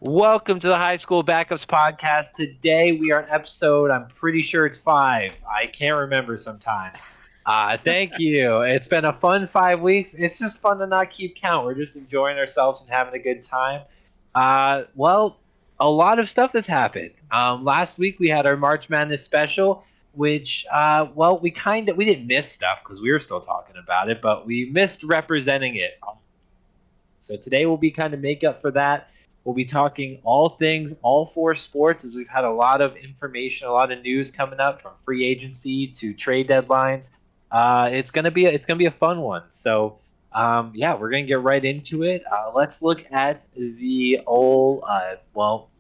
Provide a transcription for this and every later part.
Welcome to the High School Backups Podcast. Today we are on episode, I'm pretty sure it's 5. I can't remember sometimes. Thank you. It's been a fun 5 weeks. It's just fun to not keep count. We're just enjoying ourselves and having a good time. Well, a lot of stuff has happened. Last week we had our March Madness special, which, we didn't miss stuff because we were still talking about it, but we missed representing it. So today will be kind of make up for that. We'll be talking all things, all 4 sports, as we've had a lot of information, a lot of news coming up from free agency to trade deadlines. It's gonna be a fun one. So we're gonna get right into it. Let's look at the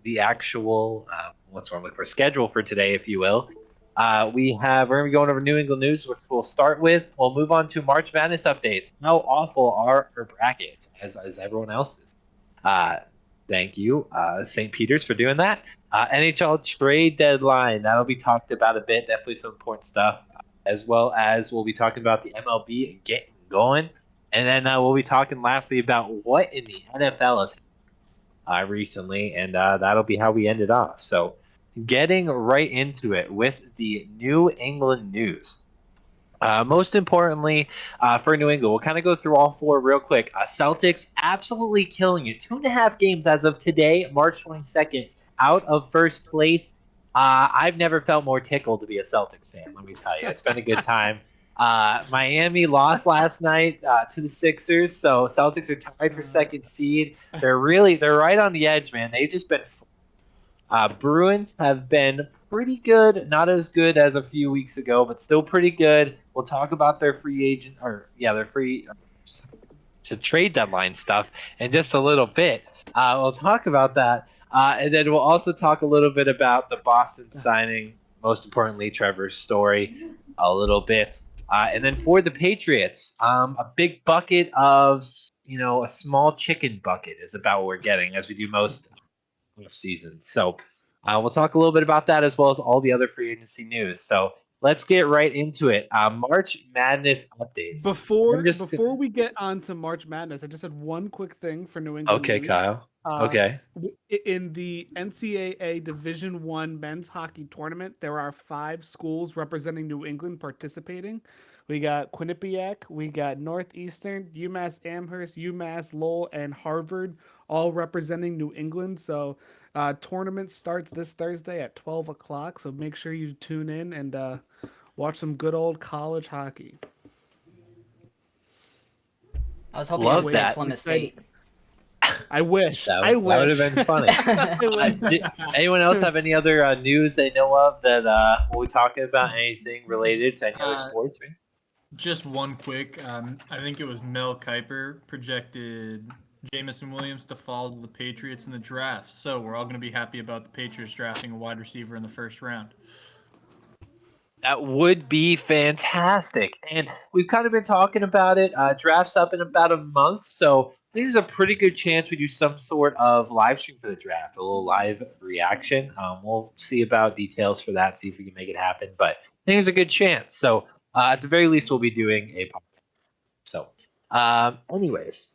the actual what's what I'm looking for schedule for today, if you will. We're gonna be going over New England news, which we'll start with. We'll move on to March Madness updates. How awful are our brackets, as everyone else's? Thank you, St. Peter's, for doing that. NHL Trade Deadline. That'll be talked about a bit. Definitely some important stuff. As well as we'll be talking about the MLB and getting going. And then we'll be talking lastly about what in the NFL has recently. And that'll be how we end it off. So getting right into it with the New England news. Most importantly, for New England, we'll kind of go through all 4 real quick. Celtics absolutely killing it. 2.5 games as of today, March 22nd, out of first place. I've never felt more tickled to be a Celtics fan, let me tell you. It's been a good time. Miami lost last night to the Sixers, so Celtics are tied for second seed. They're right on the edge, man. They've just been Bruins have been pretty good, not as good as a few weeks ago, but still pretty good. We'll talk about their to trade deadline stuff in just a little bit. We'll talk about that, and then we'll also talk a little bit about the Boston signing. Most importantly, Trevor's story, a little bit, and then for the Patriots, a big bucket of a small chicken bucket is about what we're getting, as we do most off season. So we'll talk a little bit about that as well as all the other free agency news. So let's get right into it. March Madness updates. Before we get on to March Madness, I just had one quick thing for New England. Okay, news. Kyle. Okay. In the NCAA Division I men's hockey tournament, there are 5 schools representing New England participating. We got Quinnipiac, we got Northeastern, UMass Amherst, UMass Lowell, and Harvard, all representing New England. So tournament starts this Thursday at 12 o'clock. So make sure you tune in and watch some good old college hockey. I was hoping to say Plymouth State. I wish. That would have been funny. Anyone else have any other news they know of that we'll be talking about? Anything related to any other sports? Just one quick. I think it was Mel Kiper projected Jamison Williams to fall to the Patriots in the draft. So we're all going to be happy about the Patriots drafting a wide receiver in the first round. That would be fantastic. And we've kind of been talking about it. Draft's up in about a month, so I think there's a pretty good chance we do some sort of live stream for the draft, a little live reaction. We'll see about details for that, see if we can make it happen. But I think there's a good chance. So at the very least, we'll be doing a podcast. So anyways,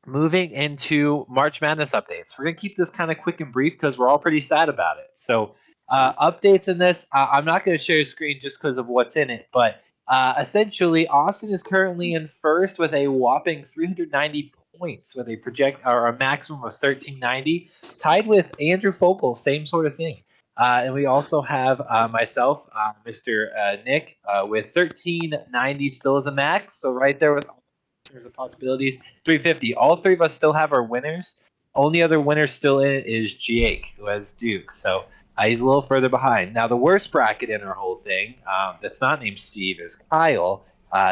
moving into March Madness updates. We're going to keep this kind of quick and brief because we're all pretty sad about it. So updates in this, I'm not going to share a screen just because of what's in it, but essentially Austin is currently in first with a whopping 390 points with a maximum of 1390, tied with Andrew Fogle, same sort of thing. And we also have myself, Mr. Nick, with 1390 still as a max, so right there with terms of possibilities, 350. All 3 of us still have our winners. Only other winner still in it is Jake, who has Duke. So he's a little further behind. Now, the worst bracket in our whole thing, that's not named Steve, is Kyle,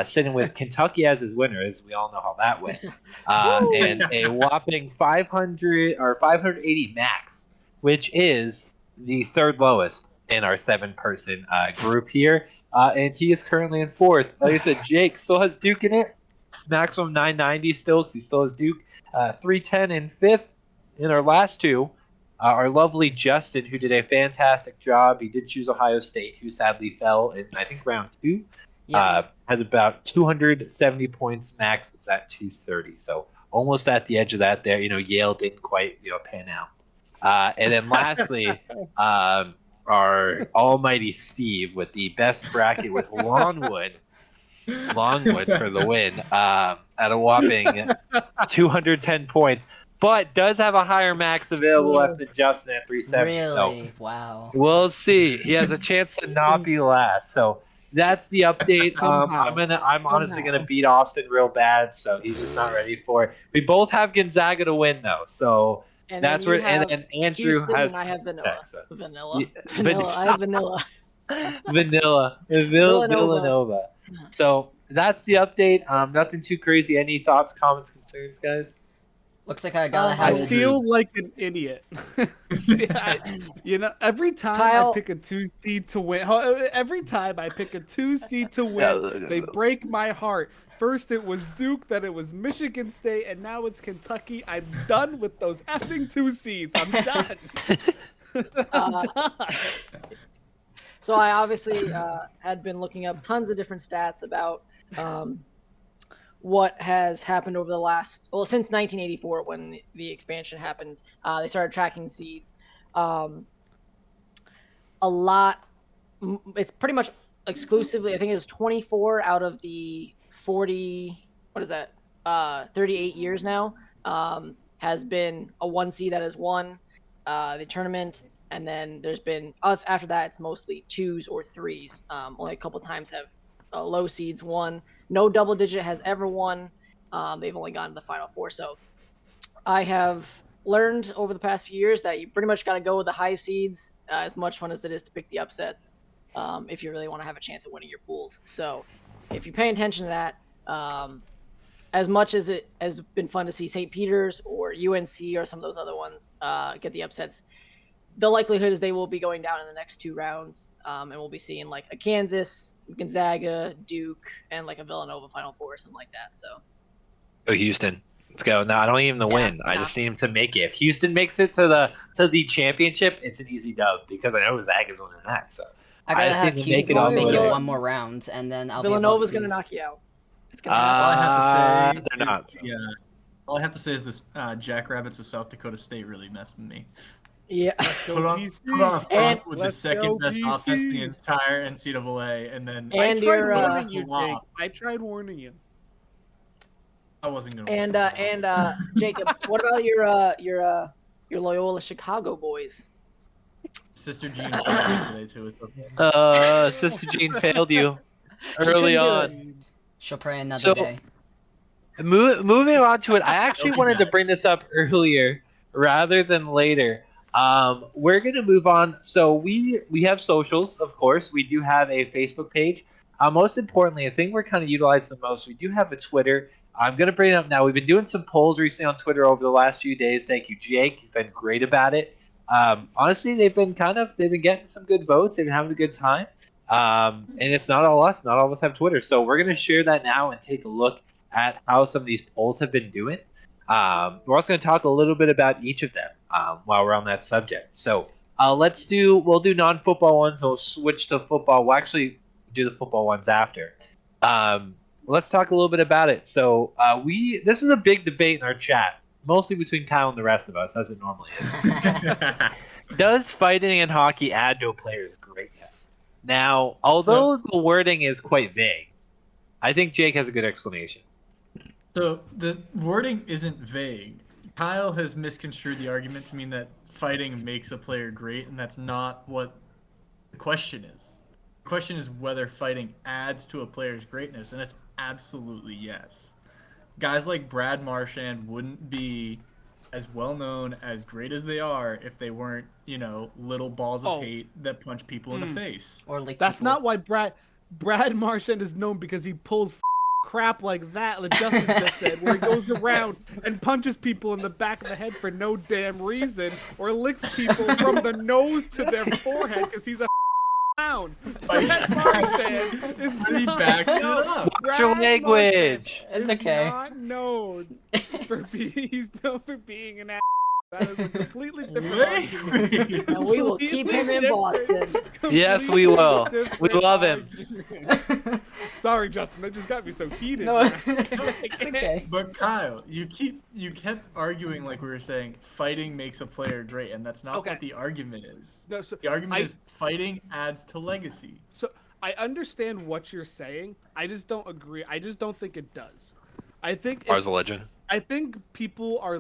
sitting with Kentucky as his winner, as we all know how that went. And a whopping 500 or 580 max, which is the 3rd lowest in our 7-person group here. And he is currently in 4th. Like I said, Jake still has Duke in it. Maximum 990 still, because he still has Duke. 310 in 5th in our last 2. Our lovely Justin, who did a fantastic job. He did choose Ohio State, who sadly fell in, I think, round 2. Has about 270 points max. It's at 230. So almost at the edge of that there. Yale didn't quite, pan out. And then lastly, our almighty Steve with the best bracket with Longwood for the win at a whopping 210 points, but does have a higher max available left than Justin at 370. Really? So Wow. we'll see. He has a chance to not be last. So that's the update. I'm honestly gonna beat Austin real bad, so he's just not ready for it. We both have Gonzaga to win though, so And that's then where. And Andrew Houston, has and I have vanilla. Texas. Vanilla. Yeah, Vanilla. I have vanilla. Villanova. So that's the update. Nothing too crazy. Any thoughts, comments, concerns, guys? Looks like I gotta I have feel like an idiot. Every time Kyle- I pick a 2 seed to win, they break my heart. First it was Duke, then it was Michigan State, and now it's Kentucky. I'm done with those effing 2 seeds. I'm done. I'm done. So I obviously had been looking up tons of different stats about what has happened over the since 1984 when the expansion happened. They started tracking seeds. A lot. It's pretty much exclusively. I think it was 24 out of the 40. What is that? 38 years now. Has been a 1 seed that has won the tournament. And then there's been, after that, it's mostly 2s or 3s. Only a couple times have low seeds won. No double digit has ever won. They've only gotten to the Final Four. So I have learned over the past few years that you pretty much got to go with the high seeds, as much fun as it is to pick the upsets, if you really want to have a chance at winning your pools. So if you're paying attention to that, as much as it has been fun to see St. Peter's or UNC or some of those other ones get the upsets, the likelihood is they will be going down in the next 2 rounds, and we'll be seeing like a Kansas, Gonzaga, Duke, and like a Villanova Final Four or something like that. So, Houston, let's go! No, I don't need him to win. I just need him to make it. If Houston makes it to the championship, it's an easy dub because I know Gonzaga's winning that. So I gotta have Houston make it 1 more round, and then I'll Villanova's be going to knock you out. It's going to happen. All I have to say they're not. Yeah. All I have to say is this: Jackrabbits of South Dakota State really messed with me. Yeah. Put on a front with the second best offense in the entire NCAA, and then I tried warning you, Jake. I tried warning you. I wasn't gonna. And Jacob, what about your Loyola Chicago boys? Sister Jean failed me today too. It's okay. Sister Jean failed you early on. She'll pray another day. Moving on to it, I actually wanted to bring this up earlier rather than later. We're gonna move on. So we have socials, of course. We do have a Facebook page. Most importantly, I think we're kind of utilizing the most. We do have a Twitter. I'm gonna bring it up now. We've been doing some polls recently on Twitter over the last few days. Thank you, Jake. He's been great about it. Honestly, they've been getting some good votes. They've been having a good time. And it's not all us. Not all of us have Twitter. So we're gonna share that now and take a look at how some of these polls have been doing. We're also going to talk a little bit about each of them while we're on that subject. So we'll do non-football ones. We'll switch to football. We'll actually do the football ones after. Let's talk a little bit about it. So this was a big debate in our chat, mostly between Kyle and the rest of us, as it normally is. Does fighting in hockey add to a player's greatness? Now, although the wording is quite vague, I think Jake has a good explanation. So the wording isn't vague. Kyle has misconstrued the argument to mean that fighting makes a player great, and that's not what the question is. The question is whether fighting adds to a player's greatness, and it's absolutely yes. Guys like Brad Marchand wouldn't be as well known, as great as they are, if they weren't, little balls of hate that punch people in the face. Or like that's not why Brad Marchand is known, because he pulls crap like that Justin just said, where he goes around and punches people in the back of the head for no damn reason, or licks people from the nose to their forehead because he's a clown. Brad Marchand is Watch your language. It's okay. Not known for being. He's known for being an ass. That is a completely different argument. And we will keep him in Boston. Yes, we will. We love him. Sorry, Justin. That just got me so heated. No, man. it's okay. But Kyle, you kept arguing like we were saying fighting makes a player great, and that's not Okay. what the argument is. No, so The argument is fighting adds to legacy. So I understand what you're saying. I just don't agree. I just don't think it does. I think Ours a legend. I think people are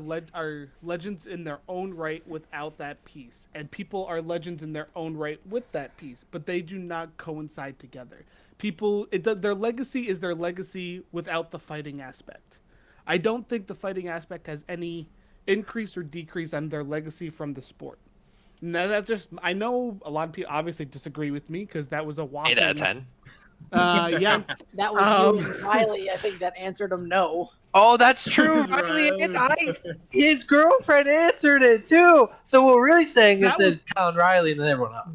legends in their own right without that piece, and people are legends in their own right with that piece, but they do not coincide together. Their legacy is their legacy without the fighting aspect. I don't think the fighting aspect has any increase or decrease on their legacy from the sport. Now that's just, I know a lot of people obviously disagree with me because that was a whopping 8 out of 10. Yeah. That was you and Riley, I think, that answered him no. Oh, that's true. Riley. His girlfriend answered it too. So what we're really saying is That that was- it's Colin Riley and then everyone else.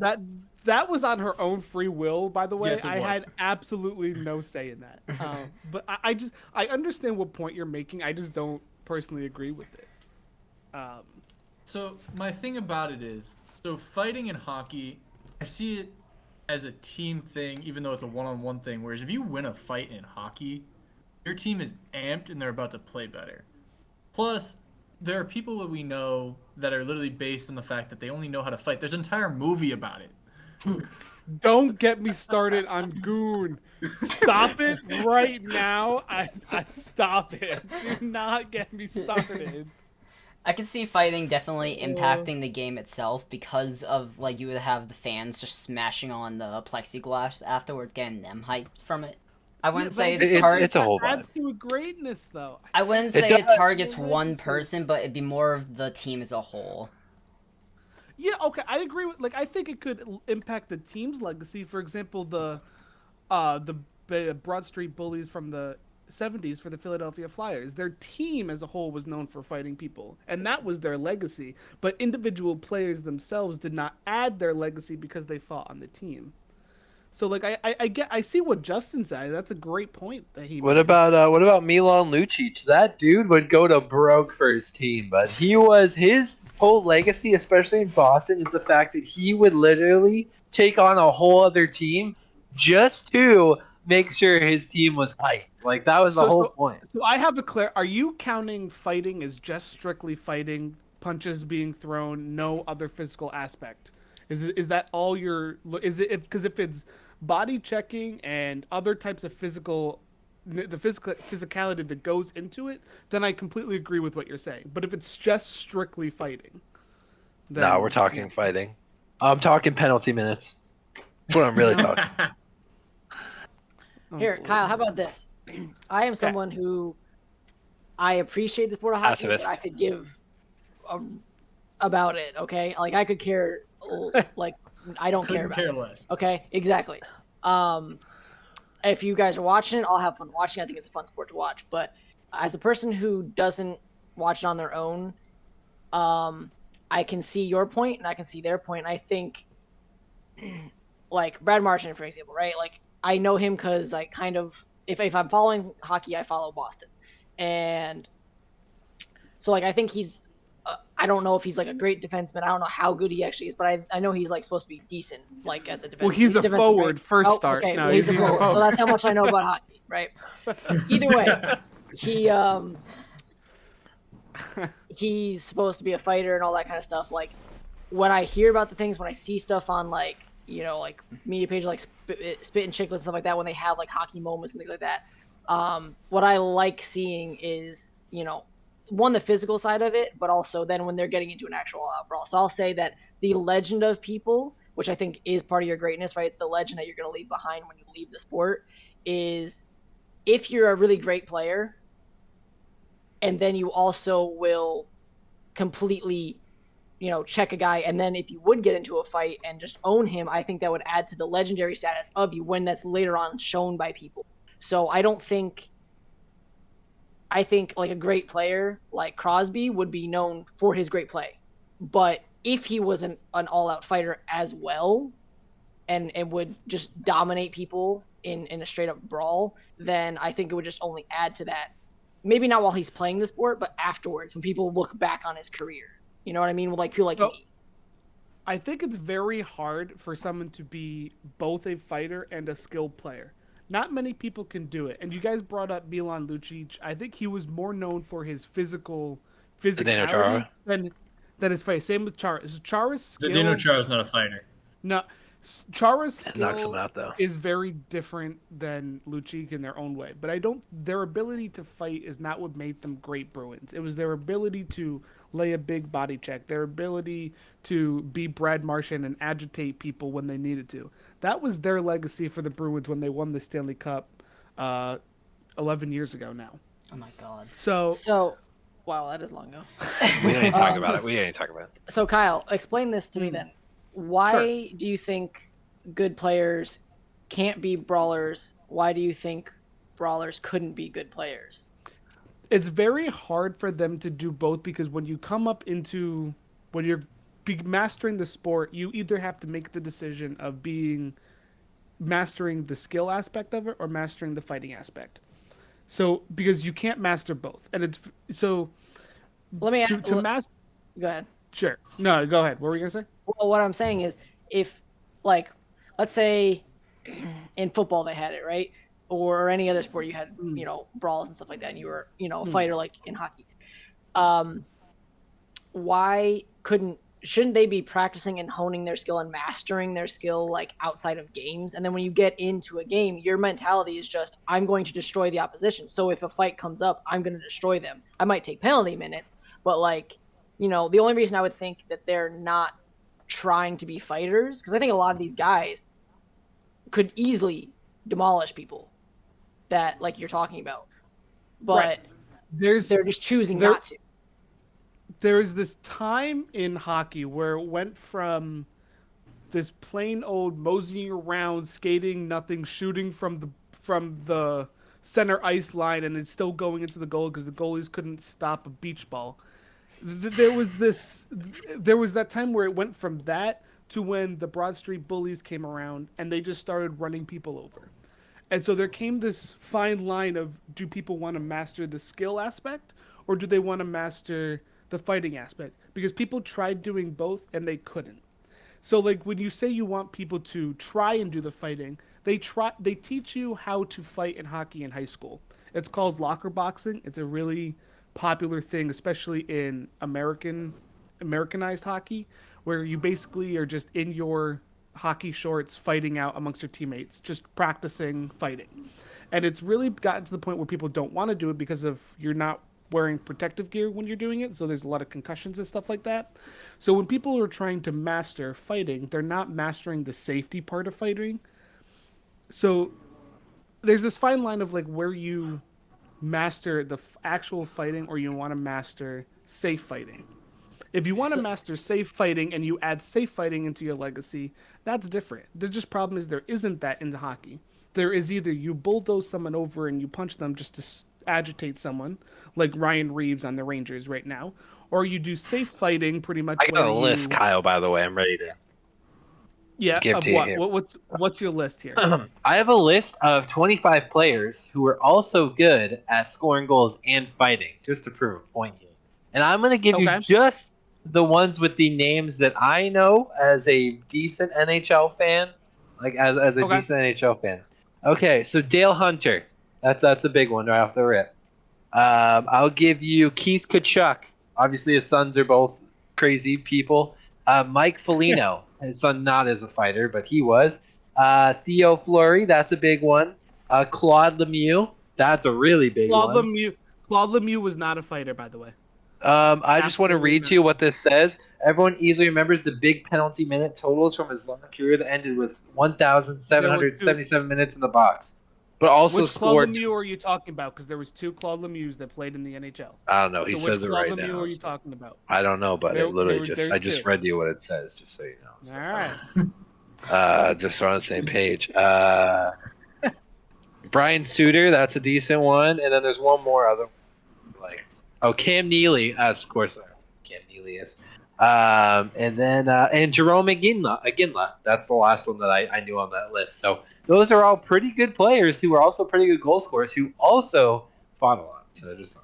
That was on her own free will, by the way. Yes, it I was. had absolutely no say in that. But I understand what point you're making. I just don't personally agree with it. So my thing about it is, so fighting in hockey, I see it as a team thing, even though it's a one-on-one thing. Whereas if you win a fight in hockey, your team is amped and they're about to play better. Plus, there are people that we know that are literally based on the fact that they only know how to fight. There's an entire movie about it. Don't get me started on Goon. Stop it right now. I stop it. Do not get me started. I can see fighting definitely impacting the game itself because of, like, you would have the fans just smashing on the plexiglass afterwards, getting them hyped from it. I wouldn't say it's a whole vibe. Adds to a greatness, though. I wouldn't It say it does. targets one person, but it'd be more of the team as a whole. Yeah, okay, I agree with, like, I think it could impact the team's legacy. For example, the Broad Street Bullies from the 70s for the Philadelphia Flyers. Their team as a whole was known for fighting people, and that was their legacy. But individual players themselves did not add their legacy because they fought on the team. So, like, I see what Justin said. That's a great point that he What made. about Milan Lucic? That dude would go to broke for his team, but his whole legacy, especially in Boston, is the fact that he would literally take on a whole other team just to make sure his team was hyped. Like, that was the whole point. So I have are you counting fighting as just strictly fighting, punches being thrown, no other physical aspect? Is that all because if it's body checking and other types of physicality that goes into it, then I completely agree with what you're saying. But if it's just strictly fighting, then, No, we're talking fighting. I'm talking penalty minutes. That's what I'm really talking. Here, Kyle, how about this? I am someone who I appreciate the sport of hockey, but Pacifist. I could give about it, okay? Like, I could care, like, I don't care Couldn't about care it. less. Okay, exactly. If you guys are watching it, I'll have fun watching. I think it's a fun sport to watch. But as a person who doesn't watch it on their own, I can see your point and I can see their point. And I think, like Brad Marchand, for example, right? Like, I know him because I kind of, if I'm following hockey, I follow Boston, and so like I think he's. I don't know if he's like a great defenseman. I don't know how good he actually is, but I know he's like supposed to be decent, like as a defenseman. Well, he's a defenseman, forward right? first Oh, start. Okay, No, well, he's a he's a forward. forward. So that's how much I know about hockey, right? Either way, he's supposed to be a fighter and all that kind of stuff. Like, when I hear about the things, when I see stuff on like, you know, like media pages like Spit and Chicklets and stuff like that, when they have like hockey moments and things like that, what I like seeing is, you know, one, the physical side of it, but also then when they're getting into an actual brawl. So I'll say that the legend of people, which I think is part of your greatness, right? It's the legend that you're going to leave behind when you leave the sport, is if you're a really great player and then you also will completely, you know, check a guy, and then if you would get into a fight and just own him, I think that would add to the legendary status of you when that's later on shown by people. So I think like a great player like Crosby would be known for his great play. But if he was an all-out fighter as well and would just dominate people in a straight-up brawl, then I think it would just only add to that. Maybe not while he's playing the sport, but afterwards when people look back on his career. You know what I mean? Like people like So- me. I think it's very hard for someone to be both a fighter and a skilled player. Not many people can do it. And you guys brought up Milan Lucic. I think he was more known for his physicality Chara? than his fight. Same with Chara. Chara's skill. Zdeno Chara's not a fighter. No, Chara's Knocks skill him out, though. is very different than Lucic in their own way. But I don't. Their ability to fight is not what made them great Bruins. It was their ability to lay a big body check, their ability to be Brad Marchand and agitate people when they needed to. That was their legacy for the Bruins when they won the Stanley Cup 11 years ago now. Oh my god. So, wow, that is long ago. We don't even talk about it. We don't even talk about it. So, Kyle, explain this to me then. Why do you think good players can't be brawlers? Why do you think brawlers couldn't be good players? It's very hard for them to do both because when you come up into when you're mastering the sport, you either have to make the decision of mastering the skill aspect of it or mastering the fighting aspect. So because you can't master both, and it's so. Let me to master. Go ahead. Sure. No, go ahead. What were you gonna say? Well, what I'm saying is, if like, let's say, in football they had it right, or any other sport you had, brawls and stuff like that, and you were, a fighter like in hockey. Why shouldn't they be practicing and honing their skill and mastering their skill like outside of games? And then when you get into a game, your mentality is just, I'm going to destroy the opposition. So if a fight comes up, I'm going to destroy them. I might take penalty minutes, but like, the only reason I would think that they're not trying to be fighters, because I think a lot of these guys could easily demolish people that like you're talking about, but they're just choosing not to. There's this time in hockey where it went from this plain old moseying around, skating, nothing, shooting from the center ice line, and it's still going into the goal because the goalies couldn't stop a beach ball. There was that time where it went from that to when the Broad Street Bullies came around and they just started running people over. And so there came this fine line of, do people want to master the skill aspect or do they want to master the fighting aspect? Because people tried doing both and they couldn't. So like when you say you want people to try and do the fighting, they teach you how to fight in hockey in high school. It's called locker boxing. It's a really popular thing, especially in Americanized hockey, where you basically are just in your hockey shorts fighting out amongst your teammates, just practicing fighting. And it's really gotten to the point where people don't want to do it because of you're not wearing protective gear when you're doing it, so there's a lot of concussions and stuff like that. So when people are trying to master fighting, they're not mastering the safety part of fighting. So there's this fine line of like where you master the actual fighting or you want to master safe fighting. If you want to master safe fighting and you add safe fighting into your legacy, that's different. The just problem is there isn't that in the hockey. There is either you bulldoze someone over and you punch them just to agitate someone, like Ryan Reeves on the Rangers right now, or you do safe fighting pretty much. I got a list, Kyle, by the way. I'm ready to give to you here. What's your list here? I have a list of 25 players who are also good at scoring goals and fighting, just to prove a point here. And I'm going to give you just the ones with the names that I know as a decent NHL fan, like as a decent NHL fan. Okay, so Dale Hunter. That's a big one right off the rip. I'll give you Keith Tkachuk. Obviously, his sons are both crazy people. Mike Foligno. His son not as a fighter, but he was. Theo Fleury. That's a big one. Claude Lemieux. That's a really big one. Claude Lemieux was not a fighter, by the way. I just want to read to you what this says. Everyone easily remembers the big penalty minute totals from his long career that ended with 1,777 minutes in the box. But also which scored. Claude Lemieux are you talking about? Because there was 2 Claude Lemieux that played in the NHL. I don't know. He says it right now. Which Claude Lemieux are you talking about? I don't know, but it literally I just read you what it says, just so you know. So, all right. Just so on the same page. Brian Suter, that's a decent one, and then there's one more other like Cam Neely, as of course Cam Neely is. And then and Jerome Iginla. That's the last one that I knew on that list. So those are all pretty good players who are also pretty good goal scorers who also fought a lot. So just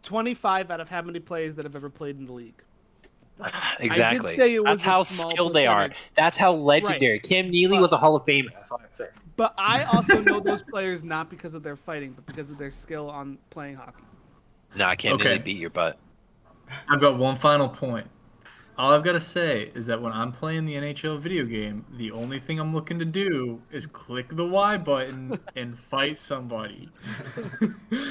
25 out of how many players that have ever played in the league? Exactly. say it was That's a how small skilled they are. percentage. That's how legendary. Cam Neely But- was a Hall of Famer. That's all I'm saying. But I also know those players not because of their fighting, but because of their skill on playing hockey. Nah, Cam Okay. Neely beat your butt. I've got one final point. All I've got to say is that when I'm playing the NHL video game, the only thing I'm looking to do is click the Y button and fight somebody.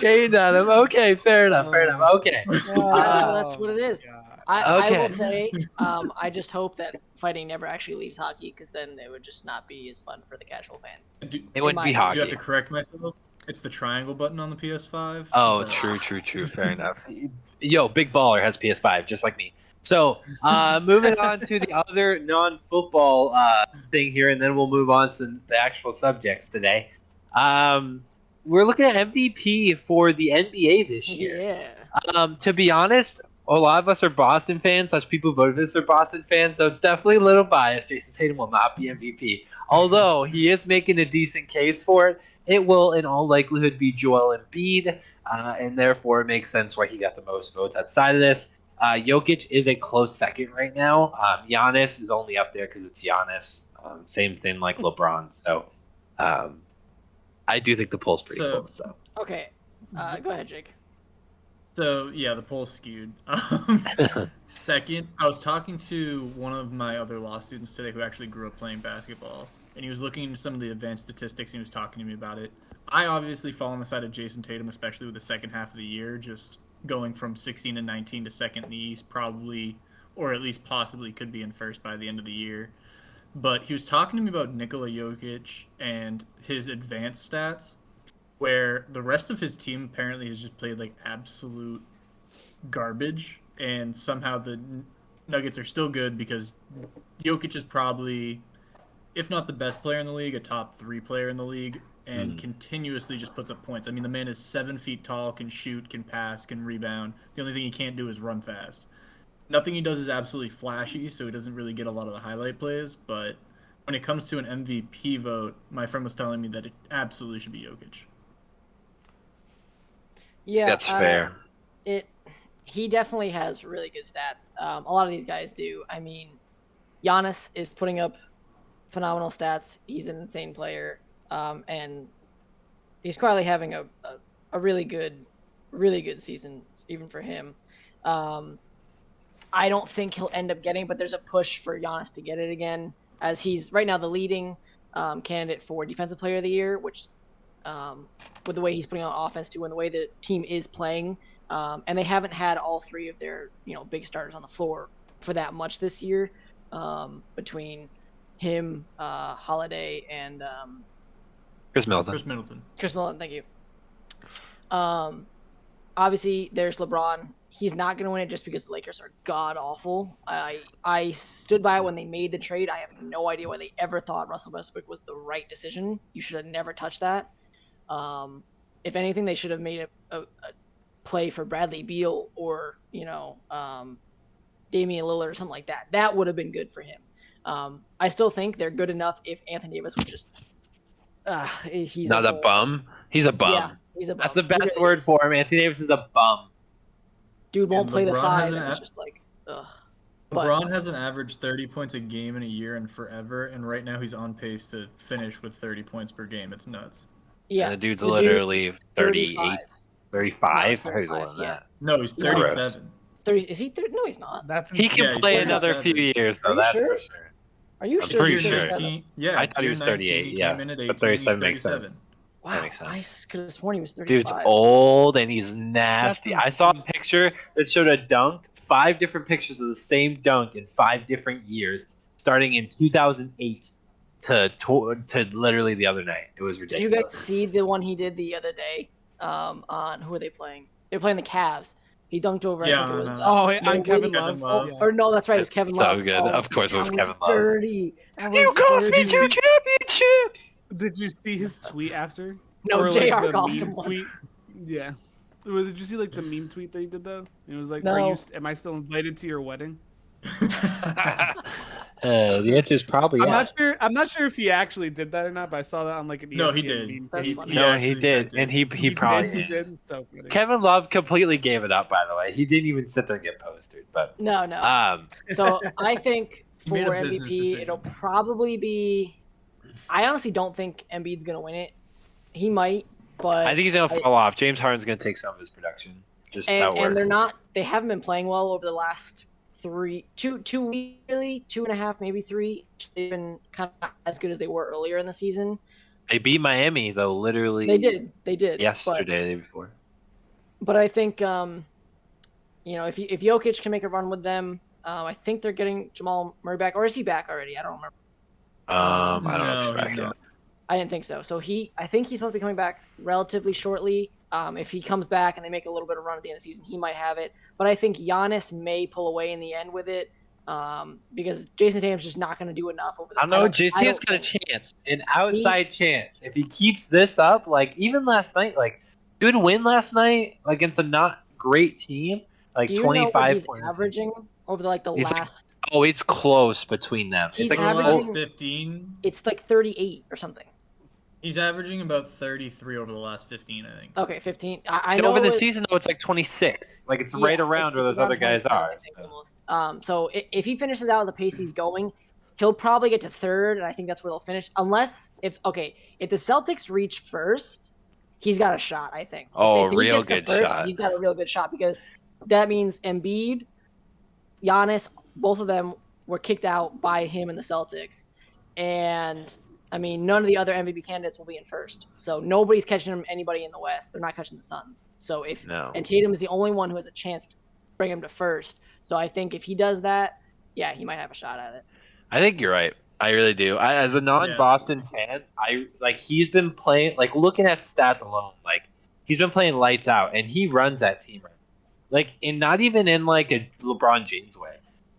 Game on him. Okay, fair enough. Fair enough. Okay. That's what it is. I Okay. will say, I just hope that fighting never actually leaves hockey, because then it would just not be as fun for the casual fan. Do, It wouldn't be my opinion. do you have hockey. to correct myself? It's the triangle button on the PS5. Oh, but- true. Fair enough. Yo, Big Baller has PS5, just like me. So, moving on to the other non-football thing here, and then we'll move on to the actual subjects today. We're looking at MVP for the NBA this year. Yeah. To be honest, a lot of us are Boston fans. Such people voted for this are Boston fans, so it's definitely a little biased. Jason Tatum will not be MVP, although he is making a decent case for it. It will, in all likelihood, be Joel Embiid, and therefore it makes sense why he got the most votes outside of this. Jokic is a close second right now. Giannis is only up there because it's Giannis. Same thing like LeBron. So I do think the poll's pretty close. So. Okay. Go ahead, Jake. So yeah, the poll's skewed. Second, I was talking to one of my other law students today who actually grew up playing basketball, and he was looking into some of the advanced statistics and he was talking to me about it. I obviously fall on the side of Jason Tatum, especially with the second half of the year, just going from 16 and 19 to second in the East, probably, or at least possibly could be in first by the end of the year. But he was talking to me about Nikola Jokic and his advanced stats, where the rest of his team apparently has just played like absolute garbage, and somehow the Nuggets are still good because Jokic is probably, if not the best player in the league, a top 3 player in the league, and continuously just puts up points. I mean, the man is 7 feet tall, can shoot, can pass, can rebound. The only thing he can't do is run fast. Nothing he does is absolutely flashy, so he doesn't really get a lot of the highlight plays, but when it comes to an MVP vote, my friend was telling me that it absolutely should be Jokic. Yeah. That's fair. He definitely has really good stats. A lot of these guys do. I mean, Giannis is putting up phenomenal stats. He's an insane player. And he's quietly having a really good season, even for him. I don't think he'll end up getting, but there's a push for Giannis to get it again, as he's right now the leading candidate for Defensive Player of the Year, which with the way he's putting on offense too, and the way the team is playing, and they haven't had all 3 of their big starters on the floor for that much this year, between him, Holiday, and Chris Middleton. Chris Middleton, thank you. Obviously, there's LeBron. He's not going to win it just because the Lakers are god awful. I stood by it when they made the trade. I have no idea why they ever thought Russell Westbrook was the right decision. You should have never touched that. If anything, they should have made a play for Bradley Beal or Damian Lillard or something like that. That would have been good for him. I still think they're good enough if Anthony Davis was just he's not a bum. He's a bum. Yeah, he's a bum. That's the He best really word is. for him. Anthony Davis is a bum. Dude won't And play the LeBron 5, hasn't and it's a- just like, ugh. LeBron hasn't averaged 30 points a game in a year and forever, and right now he's on pace to finish with 30 points per game. It's nuts. Yeah, And the dude's the dude- literally 38, 35. 35. No, I heard 35, more than that. No, he's No. 37. 30, is he 30? No, he's not. That's He insane. can Yeah, he's play another 37. few years, Are so you that's sure? for sure. Are you I'm sure? pretty he's sure. 37? Yeah, I thought he was 38, He yeah. came in at But 18, 37 he's makes sense. 37. Wow, That makes sense. I could have sworn he was 35. Dude's old and he's nasty. I saw a insane. picture that showed a dunk, 5 different pictures of the same dunk in 5 different years, starting in 2008 to literally the other night. It was Did you ridiculous. guys see the one he did the other day? On who are they playing? They were playing the Cavs. He dunked over. Yeah, I think it was. Oh, no, on Kevin Kevin Love. Love. Yeah. Or no, that's right. It was Kevin So Love. good. Of course it was that Kevin Love. Dirty. That You was cost me dirty. 2 championships! Did you see his tweet after? No, Or, JR the cost meme him one. tweet? Yeah. Did you see like the meme tweet that he did though? It was like, No. am I still invited to your wedding? The answer is probably yes. I'm not sure if he actually did that or not, but I saw that on like an ESPN No, he did. meme. That's He- funny. he No, he actually did, sent it. and he probably did. is. So funny. Kevin Love completely gave it up, by the way. He didn't even sit there and get posted. But No. So I think He made for a business MVP, decision. it'll probably be. I honestly don't think Embiid's gonna win it. He might, but I think he's gonna fall off. James Harden's gonna take some of his production. Just how it works. and they're not. They haven't been playing well over the last two weeks, really 2.5, maybe 3. They've been kind of as good as they were earlier in the season. They beat Miami though, literally. They did yesterday, the day before. But I think if Jokic can make a run with them, I think they're getting Jamal Murray back, or is he back already? I don't remember. I don't know if No, he's back he's yet. not. I didn't think so. So I think he's supposed to be coming back relatively shortly. If he comes back and they make a little bit of run at the end of the season, he might have it. But I think Giannis may pull away in the end with it because Jason Tatum's just not going to do enough over the. I know JT's got a chance, an outside chance. If he keeps this up, like even last night, like good win last night against a not great team, like Do you know what 25 he's points. averaging over the He's last? Oh, it's close between them. He's It's like Over the averaging- last 15, It's like 38 or something. he's averaging about 33 over the last 15, I think. Okay, 15. I know over the it's- season though, it's like 26. Like it's Yeah, right around where it's those other around guys 27, are. I think, So. almost. So if he finishes out at the pace he's going, he'll probably get to third, and I think that's where they'll finish. Unless if the Celtics reach first, he's got a shot. I think. Oh, If he real gets to good first, shot. He's got a real good shot because that means Embiid, Giannis, both of them were kicked out by him and the Celtics, and I mean none of the other MVP candidates will be in first. So nobody's catching anybody in the West. They're not catching the Suns. So and Tatum is the only one who has a chance to bring him to first. So I think if he does that, yeah, he might have a shot at it. I think you're right. I really do. As a non-Boston fan, he's been playing like looking at stats alone, like he's been playing lights out, and he runs that team right. Like not even in like a LeBron James way.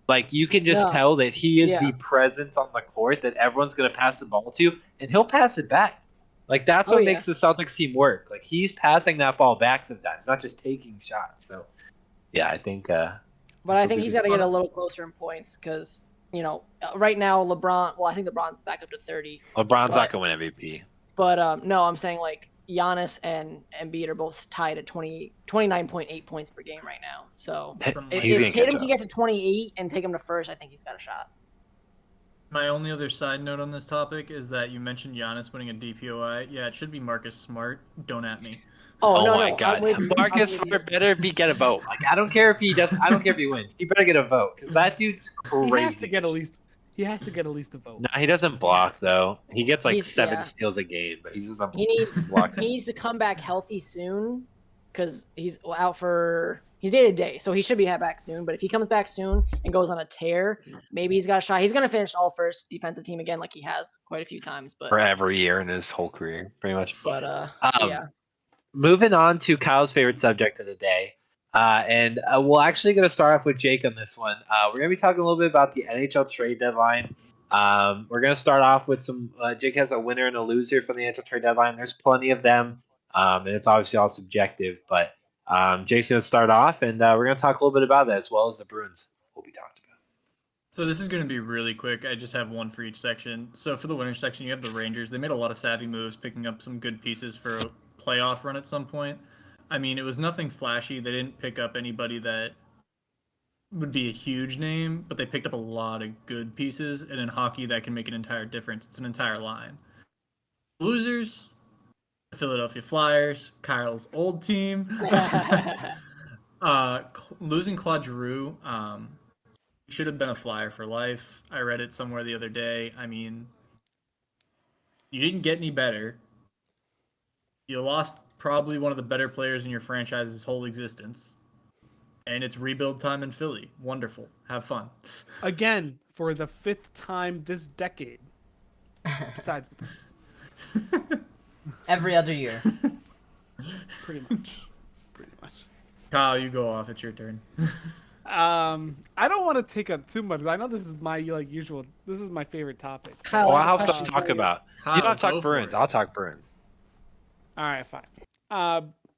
Like you can just tell that he is the presence on the court that everyone's gonna pass the ball to, and he'll pass it back. Like that's what makes the Celtics team work. Like he's passing that ball back sometimes, not just taking shots. So yeah, I think. But I think he's got to get a little closer in points because right now LeBron. Well, I think LeBron's back up to 30. LeBron's not gonna win MVP. But no, I'm saying like Giannis and Embiid are both tied at 29.8 points per game right now. So if Tatum can get to 28 and take him to first, I think he's got a shot. My only other side note on this topic is that you mentioned Giannis winning a DPOI. Yeah, it should be Marcus Smart. Don't at me. Oh no, my God! Marcus Smart better get a vote. Like I don't care if he does. I don't care if he wins. He better get a vote because that dude's crazy. He has to get at least a vote. No, he doesn't block though. He gets like 7 steals a game, but he just doesn't. He needs to come back healthy soon because he's out for he's day to day, so he should be back soon. But if he comes back soon and goes on a tear, maybe he's got a shot. He's gonna finish all first defensive team again, like he has quite a few times. But for every year in his whole career, pretty much. But yeah. Moving on to Kyle's favorite subject of the day. And we're actually going to start off with Jake on this one. We're going to be talking a little bit about the NHL Trade Deadline. We're going to start off with some Jake has a winner and a loser from the NHL Trade Deadline. There's plenty of them, and it's obviously all subjective. But Jake's going to start off, and we're going to talk a little bit about that as well as the Bruins will be talked about. So this is going to be really quick. I just have one for each section. So for the winner section, you have the Rangers. They made a lot of savvy moves, picking up some good pieces for a playoff run at some point. I mean, it was nothing flashy. They didn't pick up anybody that would be a huge name, but they picked up a lot of good pieces. And in hockey, that can make an entire difference. It's an entire line. Losers, the Philadelphia Flyers, Kyle's old team. Losing Claude Giroux, he should have been a Flyer for life. I read it somewhere the other day. I mean, you didn't get any better. You lost probably one of the better players in your franchise's whole existence. And it's rebuild time in Philly. Wonderful. Have fun. Again, for the 5th time this decade. Besides the every other year. Pretty much. Kyle, you go off. It's your turn. I don't want to take up too much. I know this is my usual. This is my favorite topic. Kyle, I'll have stuff to talk about. You don't talk Bruins. I'll talk Bruins. All right, fine.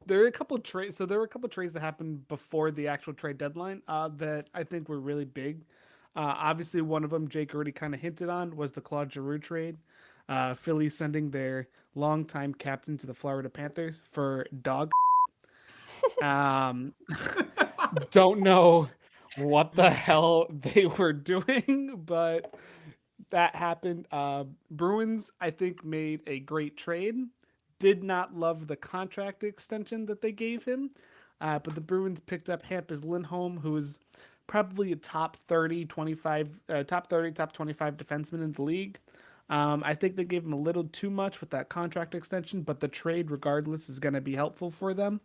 There are a couple of trades. So there were a couple of trades that happened before the actual trade deadline that I think were really big. Obviously, one of them Jake already kind of hinted on was the Claude Giroux trade. Philly sending their longtime captain to the Florida Panthers for dog. Um, don't know what the hell they were doing, but that happened. Bruins, I think, made a great trade. Did not love the contract extension that they gave him, but the Bruins picked up Hampus Lindholm, who is probably a top 30, 25, top 30, top 25 defenseman in the league. I think they gave him a little too much with that contract extension, but the trade, regardless, is going to be helpful for them.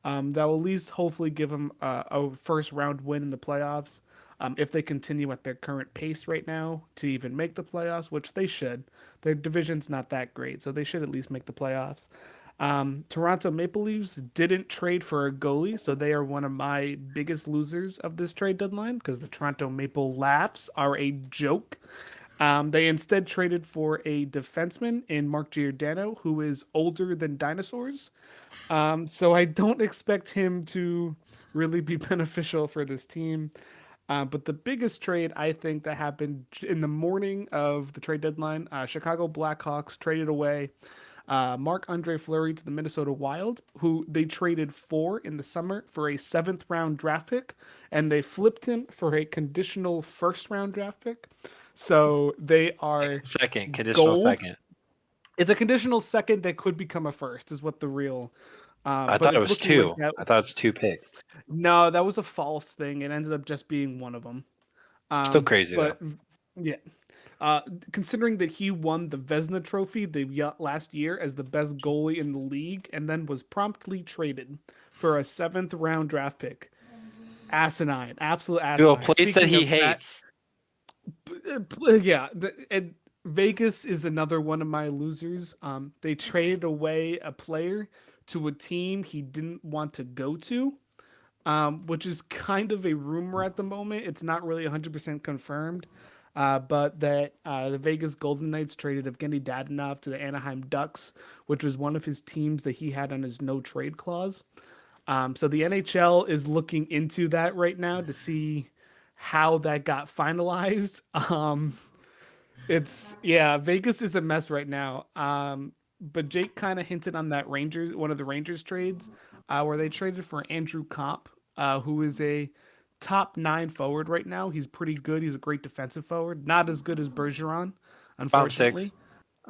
That will at least hopefully give them a first round win in the playoffs. If they continue at their current pace right now to even make the playoffs, which they should. Their division's not that great, so they should at least make the playoffs. Toronto Maple Leafs didn't trade for a goalie, so they are one of my biggest losers of this trade deadline because the Toronto Maple Laughs are a joke. They instead traded for a defenseman in Mark Giordano, who is older than dinosaurs. So I don't expect him to really be beneficial for this team. But the biggest trade I think that happened in the morning of the trade deadline, Chicago Blackhawks traded away Marc-Andre Fleury to the Minnesota Wild, who they traded for in the summer for a 7th round draft pick, and they flipped him for a conditional 1st round draft pick. So they are conditional gold. second. It's a conditional second that could become a first, is what the real. I thought it was 2. I thought it was 2 picks. No, that was a false thing. It ended up just being one of them. Still crazy, but though. Yeah. Considering that he won the Vezina Trophy last year as the best goalie in the league, and then was promptly traded for a 7th round draft pick. Asinine, absolute asinine. To a place that he hates. And Vegas is another one of my losers. They traded away a player to a team he didn't want to go to, which is kind of a rumor at the moment. It's not really 100% confirmed. But that the Vegas Golden Knights traded Evgeny Dadonov to the Anaheim Ducks, which was one of his teams that he had on his no trade clause. So the NHL is looking into that right now to see how that got finalized. Vegas is a mess right now. But Jake kind of hinted on that one of the Rangers trades, where they traded for Andrew Kopp, who is a top 9 forward right now. He's pretty good. He's a great defensive forward. Not as good as Bergeron, unfortunately.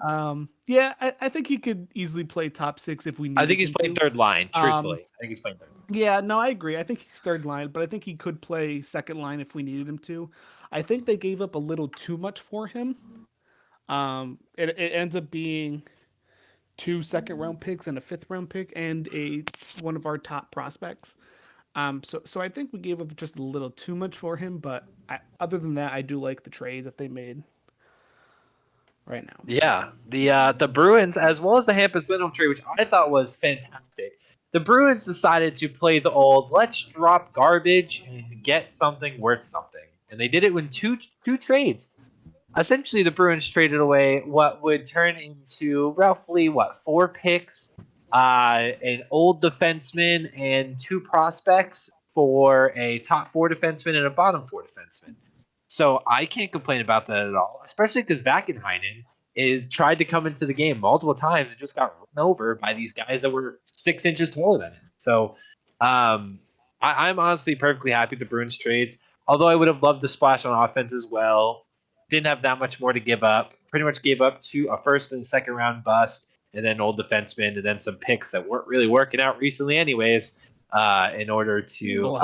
I think he could easily play top 6 if we need. I think he's playing third line, truthfully. I think he's playing third line. Yeah, no, I agree. I think he's third line, but I think he could play second line if we needed him to. I think they gave up a little too much for him. It ends up being 2 second-round picks and a 5th-round pick and one of our top prospects. So I think we gave up just a little too much for him, but other than that, I do like the trade that they made right now. Yeah, the Bruins, as well as the Hampus Lindholm trade, which I thought was fantastic. The Bruins decided to play the old, let's drop garbage and get something worth something. And they did it with two trades. Essentially, the Bruins traded away what would turn into roughly, 4 picks, an old defenseman, and 2 prospects for a top 4 defenseman and a bottom 4 defenseman. So I can't complain about that at all, especially because Vakenheinen tried to come into the game multiple times and just got run over by these guys that were 6 inches taller than him. So I'm honestly perfectly happy with the Bruins trades, although I would have loved to splash on offense as well. Didn't have that much more to give up. Pretty much gave up to a 1st and 2nd round bust, and then old defenseman, and then some picks that weren't really working out recently anyways, in order to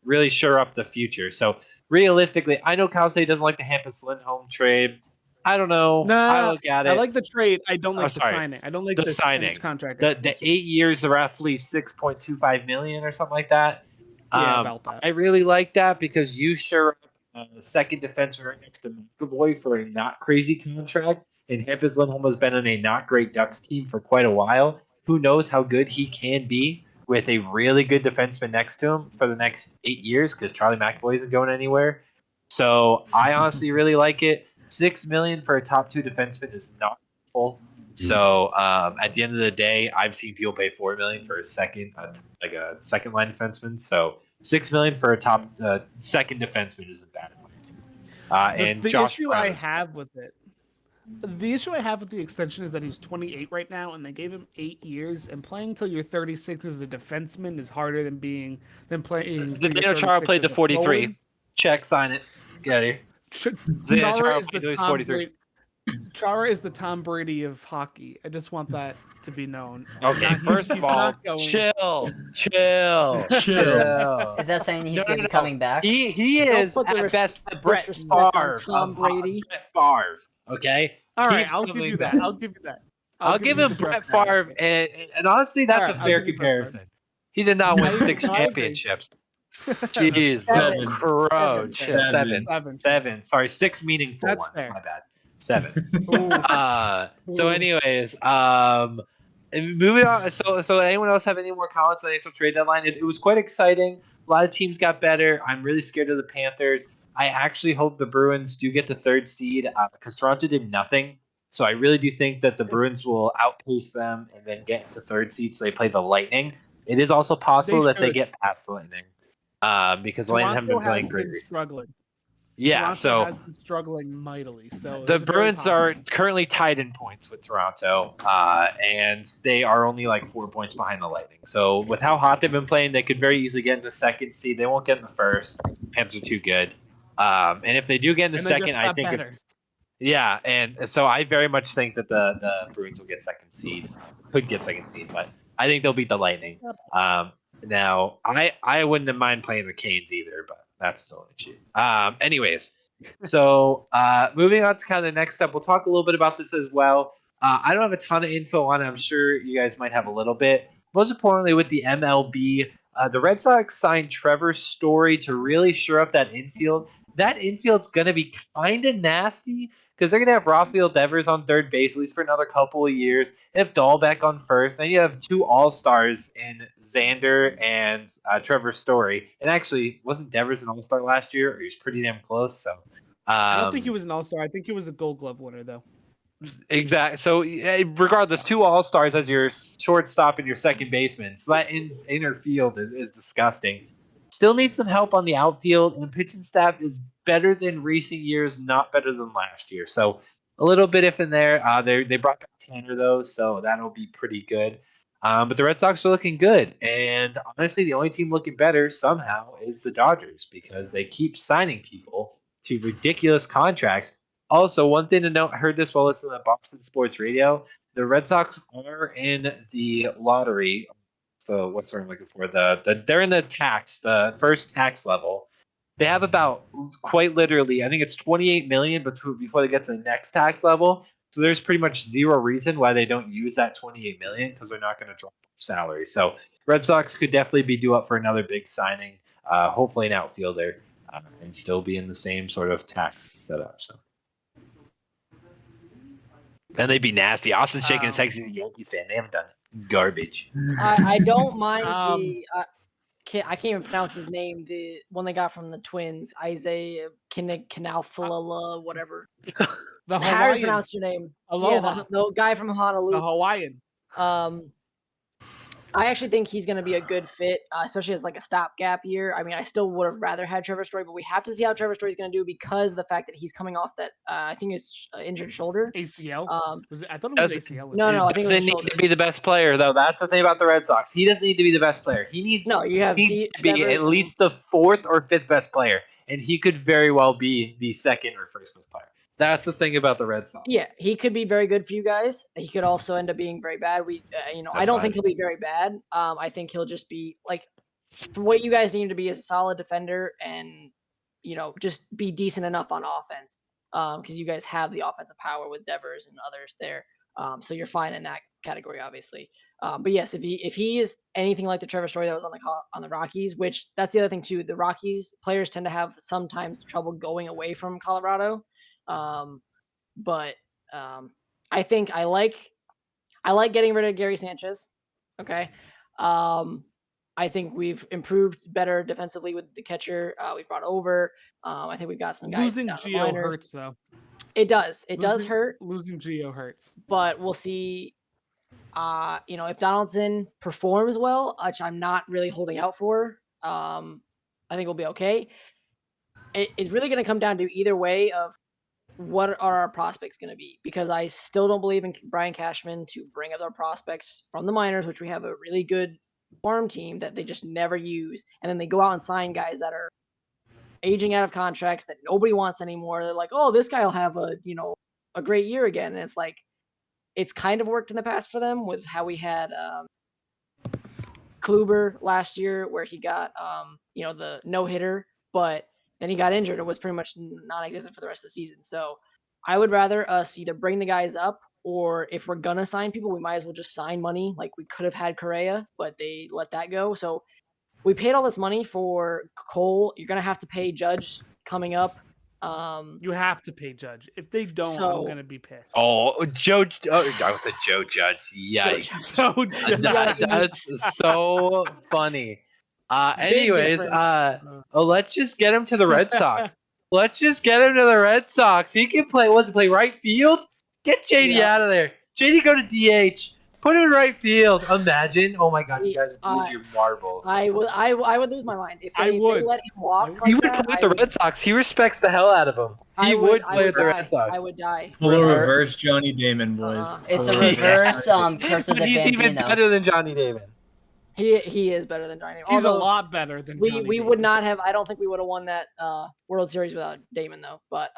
really shore up the future. So realistically, I know Kelsey doesn't like the Hampus Lindholm trade. I don't know. I look at it. I like the trade. I don't like the signing. I don't like the signing contract. The 8 years are roughly $6.25 million or something like that. About that. I really like that because you shore up a second defenseman right next to McAvoy for a not crazy contract. And Hampus Lindholm has been on a not great Ducks team for quite a while. Who knows how good he can be with a really good defenseman next to him for the next 8 years because Charlie McAvoy isn't going anywhere. So I honestly really like it. $6 million for a top 2 defenseman is not full. So at the end of the day, I've seen people pay $4 million for a second line defenseman. So $6 million for a top second defenseman isn't bad. and The Josh issue Brown I is- have with it, the issue I have with the extension is that he's 28 right now, and they gave him 8 years. And playing until you're 36 as a defenseman is harder than playing. till Zdeno you're Chara 36 played to as a 43. forward. Check, sign it. Get out of here. Zdeno Chara Chara is the played till he's Tom 43. Brady. Chara is the Tom Brady of hockey. I just want that to be known. Okay, first of he's all, not going- chill. Is that saying he's going to be No. coming back? He Don't is put the at best the Brett disrespect on Favre. Tom of Brady. Brett Favre. Okay. All right, Keeps I'll give coming you back. that. I'll give you that. I'll give you him the Brett Favre. Favre, and honestly, that's All right, a I'll fair give you Brett Favre. comparison. He did not win I 6 agree. championships. Jeez, Seven. crow, chill. Seven. Seven. Sorry, 6 meaningful That's ones. fair. My bad. 7. Ooh. So, anyways, and moving on. So, anyone else have any more comments on the Nhl Trade Deadline? It was quite exciting. A lot of teams got better. I'm really scared of the Panthers. I actually hope the Bruins do get the 3rd seed because Toronto did nothing. So I really do think that the Bruins will outpace them and then get into 3rd seed. So they play the Lightning. It is also possible that they should. get past the Lightning because the Lightning haven't Toronto been playing has great been recently. struggling. Yeah, Toronto so has been struggling mightily. So the it's very Bruins are possible. currently tied in points with Toronto, and they are only like 4 points behind the Lightning. So with how hot they've been playing, they could very easily get in the 2nd seed. They won't get in the 1st. Panthers are too good. And if they do get in the And they just 2nd, I got think better. it's yeah. And so I very much think that the Bruins will get 2nd seed, could get 2nd seed, but I think they'll beat the Lightning. Now I wouldn't mind playing the Canes either, but that's still an issue. Anyways. So moving on to kind of the next step, we'll talk a little bit about this as well. I don't have a ton of info on it. I'm sure you guys might have a little bit. Most importantly, with the MLB, the Red Sox signed Trevor Story to really shore up that infield. That infield's going to be kind of nasty because they're going to have Rafael Devers on 3rd base at least for another couple of years. They have Dahlbeck on 1st. Then you have 2 All-Stars in Xander and Trevor Story. And actually, wasn't Devers an All-Star last year? Or he was pretty damn close. So I don't think he was an all-star. I think he was a Gold Glove winner, though. Exactly. So regardless, 2 All-Stars as your shortstop and your second baseman. So that inner field is disgusting. Still needs some help on the outfield, and pitching staff is better than recent years, not better than last year. So a little bit if in there. They brought back Tanner though, so that'll be pretty good. But the Red Sox are looking good, and honestly, the only team looking better somehow is the Dodgers because they keep signing people to ridiculous contracts. Also, one thing to note, I heard this while listening to Boston Sports Radio. The Red Sox are in the lottery. So what's the word I'm looking for? They're in the first tax level. They have about quite literally, I think it's 28 million before they get to the next tax level. So there's pretty much zero reason why they don't use that 28 million because they're not going to drop salary. So Red Sox could definitely be due up for another big signing, hopefully an outfielder, and still be in the same sort of tax setup. So. Then they'd be nasty. Austin's shaking his head because he's a Yankees fan. They haven't done garbage. I don't mind Um, I can't even pronounce his name. The one they got from the Twins, Isaiah Kinalfalala, whatever. The How do you Hawaiian. pronounce your name? Aloha. Yeah, the guy from The Honolulu. Hawaiian. I actually think he's going to be a good fit, especially as like a stopgap year. I mean, I still would have rather had Trevor Story, but we have to see how Trevor Story is going to do because of the fact that he's coming off that I think it's injured shoulder. ACL. Um, I thought it was That's- ACL. No, I think it Doesn't was need shoulder. to be the best player though. That's the thing about the Red Sox. He doesn't need to be the best player. He needs You have to be Devers at least the 4th or 5th best player, and he could very well be the 2nd or 1st best player. That's the thing about the Red Sox. Yeah, he could be very good for you guys. He could also end up being very bad. I That's don't fine. think he'll be very bad. I think he'll just be like, for what you guys need him to be is a solid defender and, just be decent enough on offense. Because you guys have the offensive power with Devers and others there. So you're fine in that category, obviously. But yes, if he is anything like the Trevor Story that was on the Rockies, which that's the other thing too. The Rockies players tend to have sometimes trouble going away from Colorado. But I think I like getting rid of Gary Sanchez. Okay. I think we've improved better defensively with the catcher we've brought over. I think we've got some guys. Losing down the Gio minors. hurts though. It does. It does hurt, Losing Gio hurts. but we'll see. If Donaldson performs well, which I'm not really holding out for, I think we'll be okay. it's really going to come down to either way of what are our prospects going to be, because I still don't believe in Brian Cashman to bring up our prospects from the minors, which we have a really good farm team that they just never use. And then they go out and sign guys that are aging out of contracts that nobody wants anymore. They're like, oh, this guy will have a great year again. And it's like, it's kind of worked in the past for them with how we had Kluber last year, where he got the no hitter, but then he got injured. It was pretty much non-existent for the rest of the season. So I would rather us either bring the guys up, or if we're gonna sign people, we might as well just sign money. Like we could have had Correa, but they let that go. So we paid all this money for Cole. You're gonna have to pay Judge coming up. You have to pay Judge. If they don't, I'm gonna be pissed. Oh, Joe! Oh, I said Joe Judge. Yikes! Joe Judge. That's so funny. Anyways, let's just get him to the Red Sox. Let's just get him to the Red Sox. He can play. What's he play? Right field? Get JD out of there. JD go to DH. Put him in right field. Imagine. Oh my God, you guys would lose your marbles. I would lose my mind if they let him walk. He would play with the Red Sox. He respects the hell out of him. He would play with the Red Sox. I would die. Reverse Johnny Damon, boys. It's a reverse curse of the He's even better than Johnny Damon. He is better than Johnny Damon. He's a lot better than Johnny we Damon. would not have. I don't think we would have won that World Series without Damon, though. But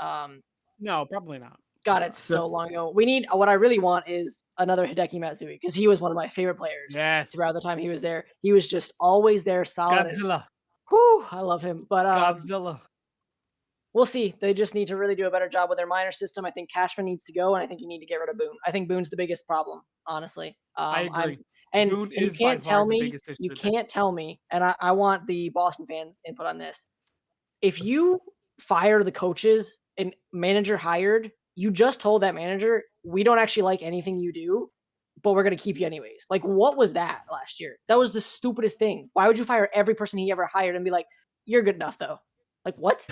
no, probably not. God, it's so long ago. We need what I really want is another Hideki Matsui, because he was one of my favorite players. Yes. Throughout the time he was there, he was just always there, solid. Godzilla. Whew, I love him. But Godzilla. We'll see. They just need to really do a better job with their minor system. I think Cashman needs to go, and I think you need to get rid of Boone. I think Boone's the biggest problem, honestly. I agree. And Boone you is can't by far tell the me. biggest issue You with can't tell me. And I want the Boston fans' input on this. If you fire the coaches and manager hired, you just told that manager, we don't actually like anything you do, but we're going to keep you anyways. Like, what was that last year? That was the stupidest thing. Why would you fire every person he ever hired and be like, you're good enough, though? Like, what?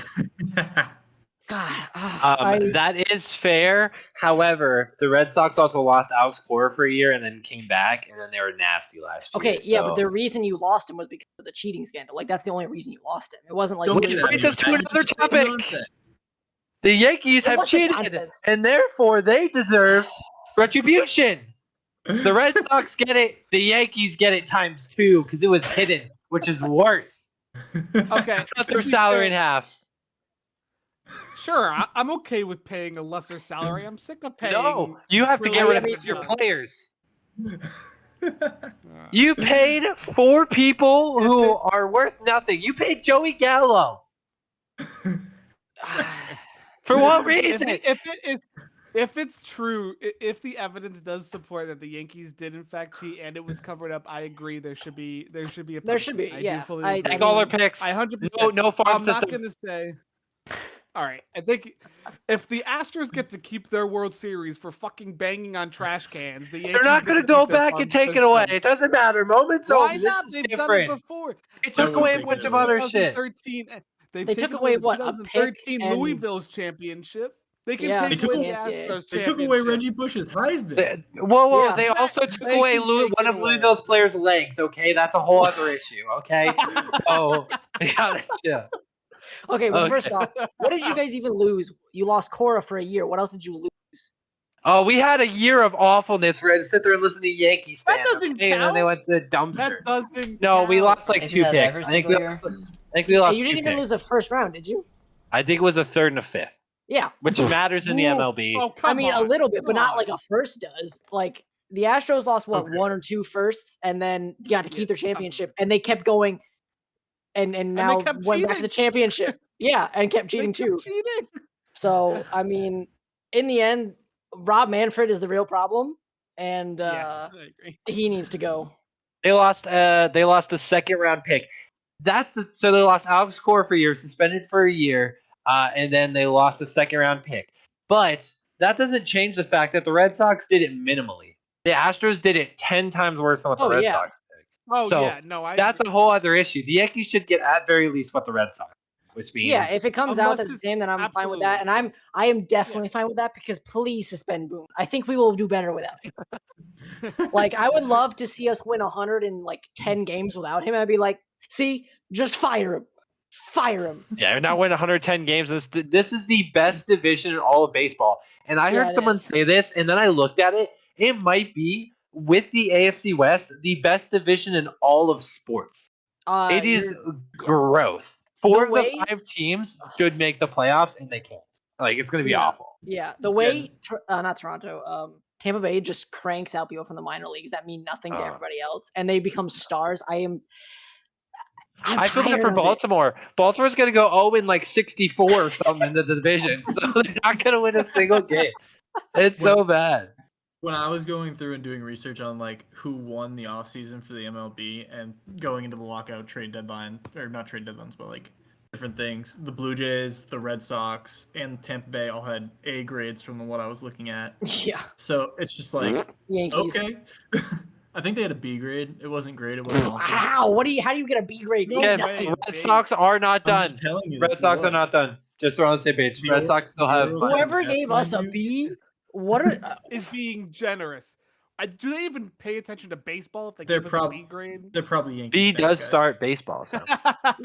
God. That is fair. However, the Red Sox also lost Alex Cora for a year and then came back, and then they were nasty last year. Okay, yeah, but the reason you lost him was because of the cheating scandal. Like, that's the only reason you lost him. It wasn't like... Which brings us to another topic. The Yankees have cheated, and therefore they deserve retribution. The Red Sox get it. The Yankees get it times 2 because it was hidden, which is worse. Okay. Cut their salary in half. Sure, I'm okay with paying a lesser salary. I'm sick of paying. No, you have to get rid of your players. You paid 4 people who are worth nothing. You paid Joey Gallo. For what reason? If it's true, if the evidence does support that the Yankees did in fact cheat and it was covered up, I agree. There should be a punishment. There should be, yeah. Take all their picks. I 100%. No farm I'm system. not gonna say. All right, I think if the Astros get to keep their World Series for fucking banging on trash cans, the Yankees they're not going to go back and take it away. It doesn't matter. Moments over. Why not? They've done it before. They took away a bunch of other shit. They took away what? 2013 Louisville's championship. They can take away the Astros championship. They took away Reggie Bush's Heisman. Whoa! Yeah. They also took away one of Louisville's players' legs. Okay, that's a whole other issue. Okay, so we gotta chill. Okay, well, first off, what did you guys even lose? You lost Cora for a year. What else did you lose? Oh, we had a year of awfulness where I had to sit there and listen to Yankees fans. That doesn't count. And then they went to dumpster. That doesn't No, count. we lost like Isn't 2 picks. I think we lost. You didn't even lose a first round, did you? I think it was a 3rd and a 5th. Yeah. Which matters in the MLB. Oh, I mean, a little bit, but not like a first does. Like, the Astros lost, 1 or 2 firsts, and then got to keep their championship, and they kept going, and now went back to the championship. Yeah, and kept cheating too. So, I mean, in the end, Rob Manfred is the real problem, and yes, I agree. he needs to go. They lost the 2nd round pick. So they lost Alex Cora for a year, suspended for a year, and then they lost the 2nd round pick. But that doesn't change the fact that the Red Sox did it minimally. The Astros did it 10 times worse than what the Red Sox did. Oh, so yeah, no, that's a whole other issue. The Yankees should get at very least what the Red Sox. Which means, if it comes out that's the same, then I'm fine with that, and I am definitely fine with that because please suspend Boone. I think we will do better without him. Like, I would love to see us win 110 games without him. I'd be like, see, just fire him. fire him. Yeah, they're not winning 110 games. This is the best division in all of baseball. And I heard it someone is. say this, and then I looked at it. It might be, with the AFC West, the best division in all of sports. It is gross. 4 of the way- 5 teams should make the playoffs, and they can't. Like, it's going to be awful. Yeah, the way not Toronto, Tampa Bay just cranks out people from the minor leagues that mean nothing to everybody else, and they become stars. I feel bad for Baltimore. Baltimore's going to go 0-64 or something in the division, so they're not going to win a single game. It's so bad. When I was going through and doing research on like who won the offseason for the MLB and going into the lockout trade deadline, or not trade deadlines, but like different things, the Blue Jays, the Red Sox, and Tampa Bay all had A grades from what I was looking at. Yeah. So it's just like, Yankees. okay. I think they had a B grade. It wasn't great. It wasn't awful. How? How do you get a B grade? Again, way. Red Sox are not I'm done. just telling you, Red Sox are not done. Just so we're on the same page. The Red Sox still have. Orioles- Whoever F gave us a menu? B, what are Is being generous. Do they even pay attention to baseball if they They're give us a B grade? They're probably Yankees. B fans, does guys. start baseball. So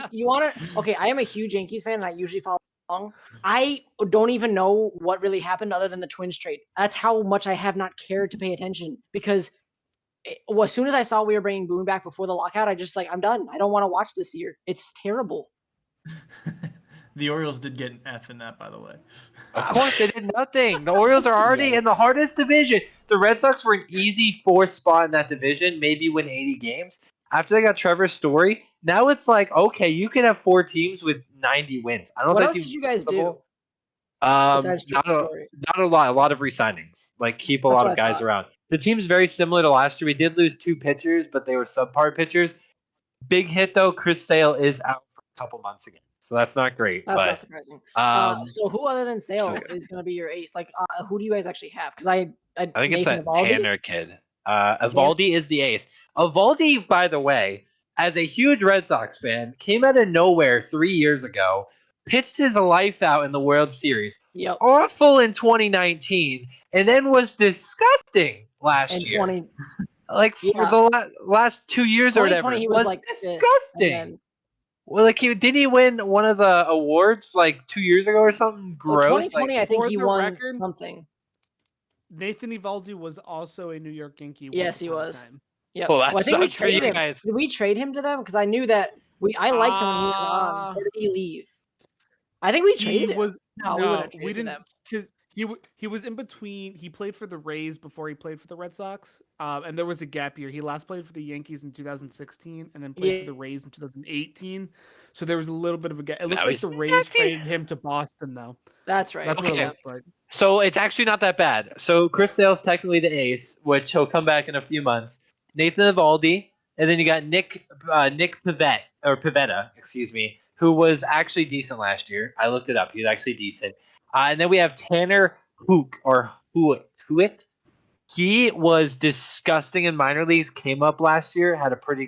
you want to? Okay, I am a huge Yankees fan, and I usually follow along. I don't even know what really happened other than the Twins trade. That's how much I have not cared to pay attention because as soon as I saw we were bringing Boone back before the lockout, I just I'm done. I don't want to watch this year. It's terrible. The Orioles did get an F in that, by the way. of course they did nothing. The Orioles are already in the hardest division. The Red Sox were an easy 4th spot in that division, maybe win 80 games. After they got Trevor Story, now it's like, okay, you can have 4 teams with 90 wins. I don't What know else if did you guys do? Not Trevor Story? a lot. A lot of re-signings. Like keep a That's lot what of I guys thought. around. The team's very similar to last year. We did lose 2 pitchers, but they were subpar pitchers. Big hit though. Chris Sale is out for a couple months again, so that's not great. That's but not surprising. um, So who other than Sale good. is going to be your ace? Who do you guys actually have? Because I I think it's Nathan that Eovaldi? Tanner kid. Eovaldi is the ace. Eovaldi, by the way, as a huge Red Sox fan, came out of nowhere 3 years ago, pitched his life out in the World Series, Yep. awful in 2019, and then was disgusting last And year. 20, Like for the last 2 years or whatever, 2020 he was like disgusting. And then, Well, like didn't he win one of the awards like 2 years ago or something? Gross. 2020, like, I think for he the won record, something. Nathan Eovaldi was also a New York Yankee. Yes, once he upon a was. time. Yeah. Well, that I think we sucks for you traded him. guys. Did we trade him to them? Because I knew that I liked him when he was on. Or did he leave? I think we traded him. No, we wouldn't have traded didn't, them. because he was in between. He played for the Rays before he played for the Red Sox, and there was a gap year. He last played for the Yankees in 2016, and then played for the Rays in 2018. So there was a little bit of a gap. It looks like the Rays traded him to Boston, though. That's right. That's what Okay. it looked like. So it's actually not that bad. So Chris Sale's technically the ace, which he'll come back in a few months. Nathan Eovaldi, and then you got Nick Pivetta, excuse me, who was actually decent last year. I looked it up. He was actually decent. And then we have Tanner Hewitt. He was disgusting in minor leagues. Came up last year, had a pretty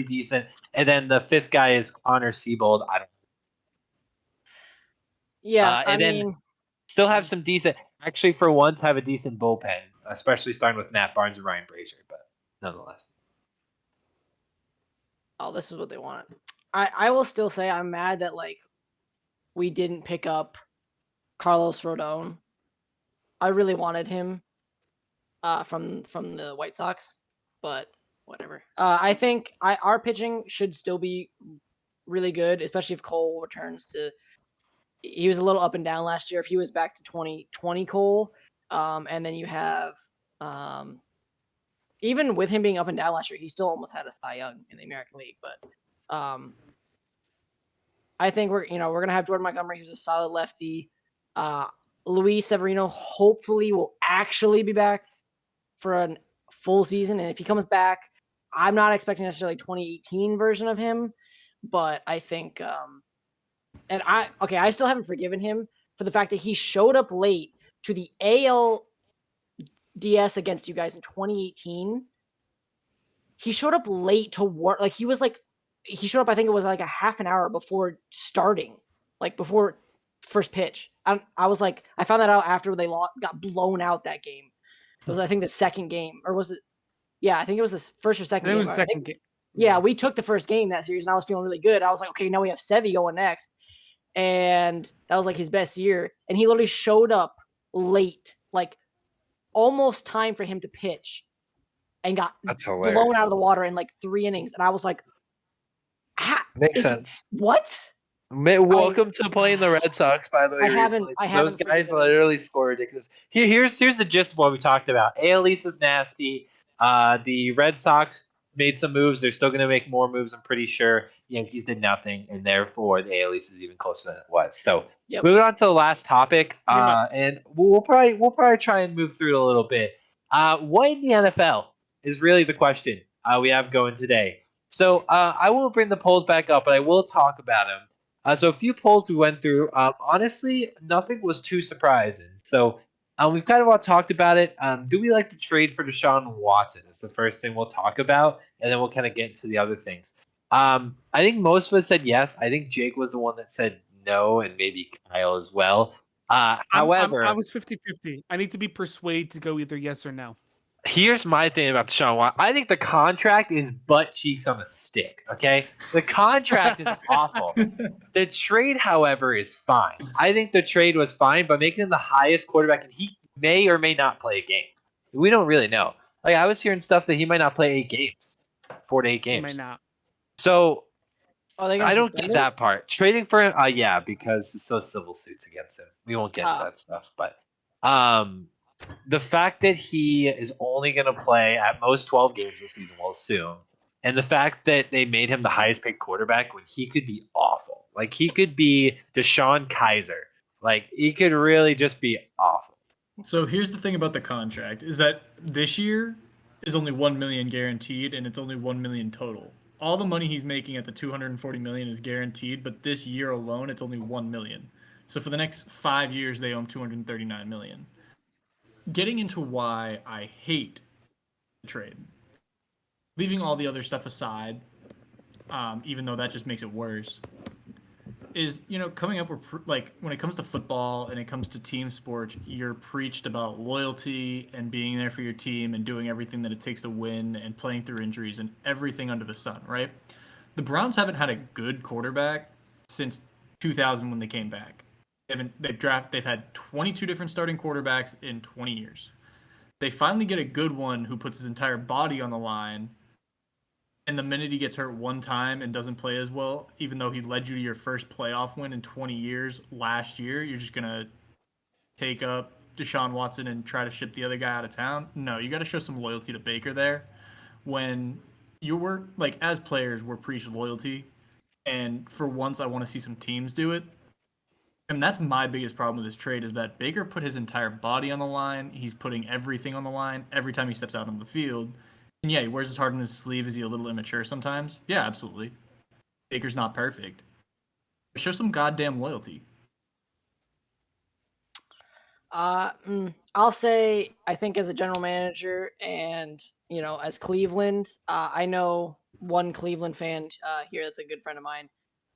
decent. And then the 5th guy is Connor Siebold. I don't know. Yeah, and then still have some decent. Actually, for once, have a decent bullpen, especially starting with Matt Barnes and Ryan Brazier. But nonetheless, this is what they wanted. I will still say I'm mad that we didn't pick up Carlos Rodon. I really wanted him from the White Sox, but whatever. I think our pitching should still be really good, especially if Cole returns to. He was a little up and down last year. If he was back to 2020 Cole, and then you have even with him being up and down last year, he still almost had a Cy Young in the American League. But I think we're gonna have Jordan Montgomery, who's a solid lefty. Luis Severino hopefully will actually be back for a full season, and if he comes back, I'm not expecting necessarily 2018 version of him, but I think. I still haven't forgiven him for the fact that he showed up late to the ALDS against you guys in 2018. He showed up late to work. He showed up, I think it was a half an hour before starting, before first pitch. I found that out after they got blown out that game. It was, I think, the second game, or was it? Yeah, I think it was the first or second game. It was the second game. Yeah, we took the first game that series, and I was feeling really good. I was like, okay, now we have Sevy going next, and that was like his best year. And he literally showed up late, like almost time for him to pitch, and got That's blown hilarious. out of the water in like 3 innings. And I was like, Makes sense. What? Welcome to playing the Red Sox, by the way. I haven't Those guys literally score ridiculous. Here's the gist of what we talked about. AL East is nasty. The Red Sox made some moves. They're still going to make more moves. I'm pretty sure. Yankees did nothing, and therefore the AL East is even closer than it was. So moving on to the last topic, and we'll probably try and move through it a little bit. What in the NFL is really the question we have going today. So I won't bring the polls back up, but I will talk about them. So a few polls we went through. Honestly, nothing was too surprising. So we've kind of all talked about it. Do we like to trade for Deshaun Watson? It's the first thing we'll talk about, and then we'll kind of get into the other things. I think most of us said yes. I think Jake was the one that said no, and maybe Kyle as well. However, I was 50-50. I need to be persuaded to go either yes or no. Here's my thing about Deshaun Watson. I think the contract is butt cheeks on a stick. Okay, the contract is awful. The trade, however, is fine. I think the trade was fine, but making him the highest quarterback, and he may or may not play a game. We don't really know. Like I was hearing stuff that he might not play 8 games, 4 to 8 games. He might not. So I don't get that part. Trading for him, yeah, because it's so civil suits against him. We won't get to that stuff, but the fact that he is only going to play at most 12 games this season, we'll assume, and the fact that they made him the highest paid quarterback when he could be awful. Like, he could be Deshaun Kaiser. Like, he could really just be awful. So here's the thing about the contract, is that this year is only $1 million guaranteed, and it's only $1 million total. All the money he's making at the $240 million is guaranteed, but this year alone, it's only $1 million. So for the next 5 years, they owe him $239 million. Getting into why I hate the trade, leaving all the other stuff aside, even though that just makes it worse, is, coming up with, like, when it comes to football and it comes to team sports, you're preached about loyalty and being there for your team and doing everything that it takes to win and playing through injuries and everything under the sun, right? The Browns haven't had a good quarterback since 2000 when they came back. They've had 22 different starting quarterbacks in 20 years. They finally get a good one who puts his entire body on the line, and the minute he gets hurt one time and doesn't play as well, even though he led you to your first playoff win in 20 years last year, you're just going to take up Deshaun Watson and try to ship the other guy out of town? No, you got to show some loyalty to Baker there. When you were, like, as players, we're preached loyalty, and for once I want to see some teams do it. And that's my biggest problem with this trade, is that Baker put his entire body on the line. He's putting everything on the line every time he steps out on the field. And yeah, he wears his heart on his sleeve. Is he a little immature sometimes? Yeah, absolutely. Baker's not perfect. But show some goddamn loyalty. I'll say, I think as a general manager and, as Cleveland, I know one Cleveland fan here that's a good friend of mine.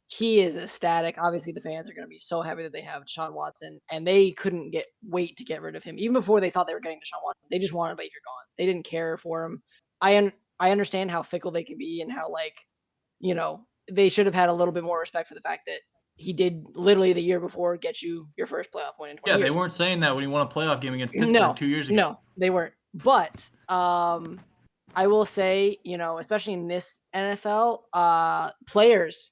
He is ecstatic. Obviously, the fans are going to be so happy that they have Deshaun Watson, and they couldn't wait to get rid of him. Even before they thought they were getting Deshaun Watson, they just wanted Baker gone. They didn't care for him. I understand how fickle they can be and how, they should have had a little bit more respect for the fact that he did literally the year before get you your first playoff win in 20 years. Yeah, they weren't saying that when he won a playoff game against Pittsburgh 2 years ago. No, they weren't. But I will say, especially in this NFL, players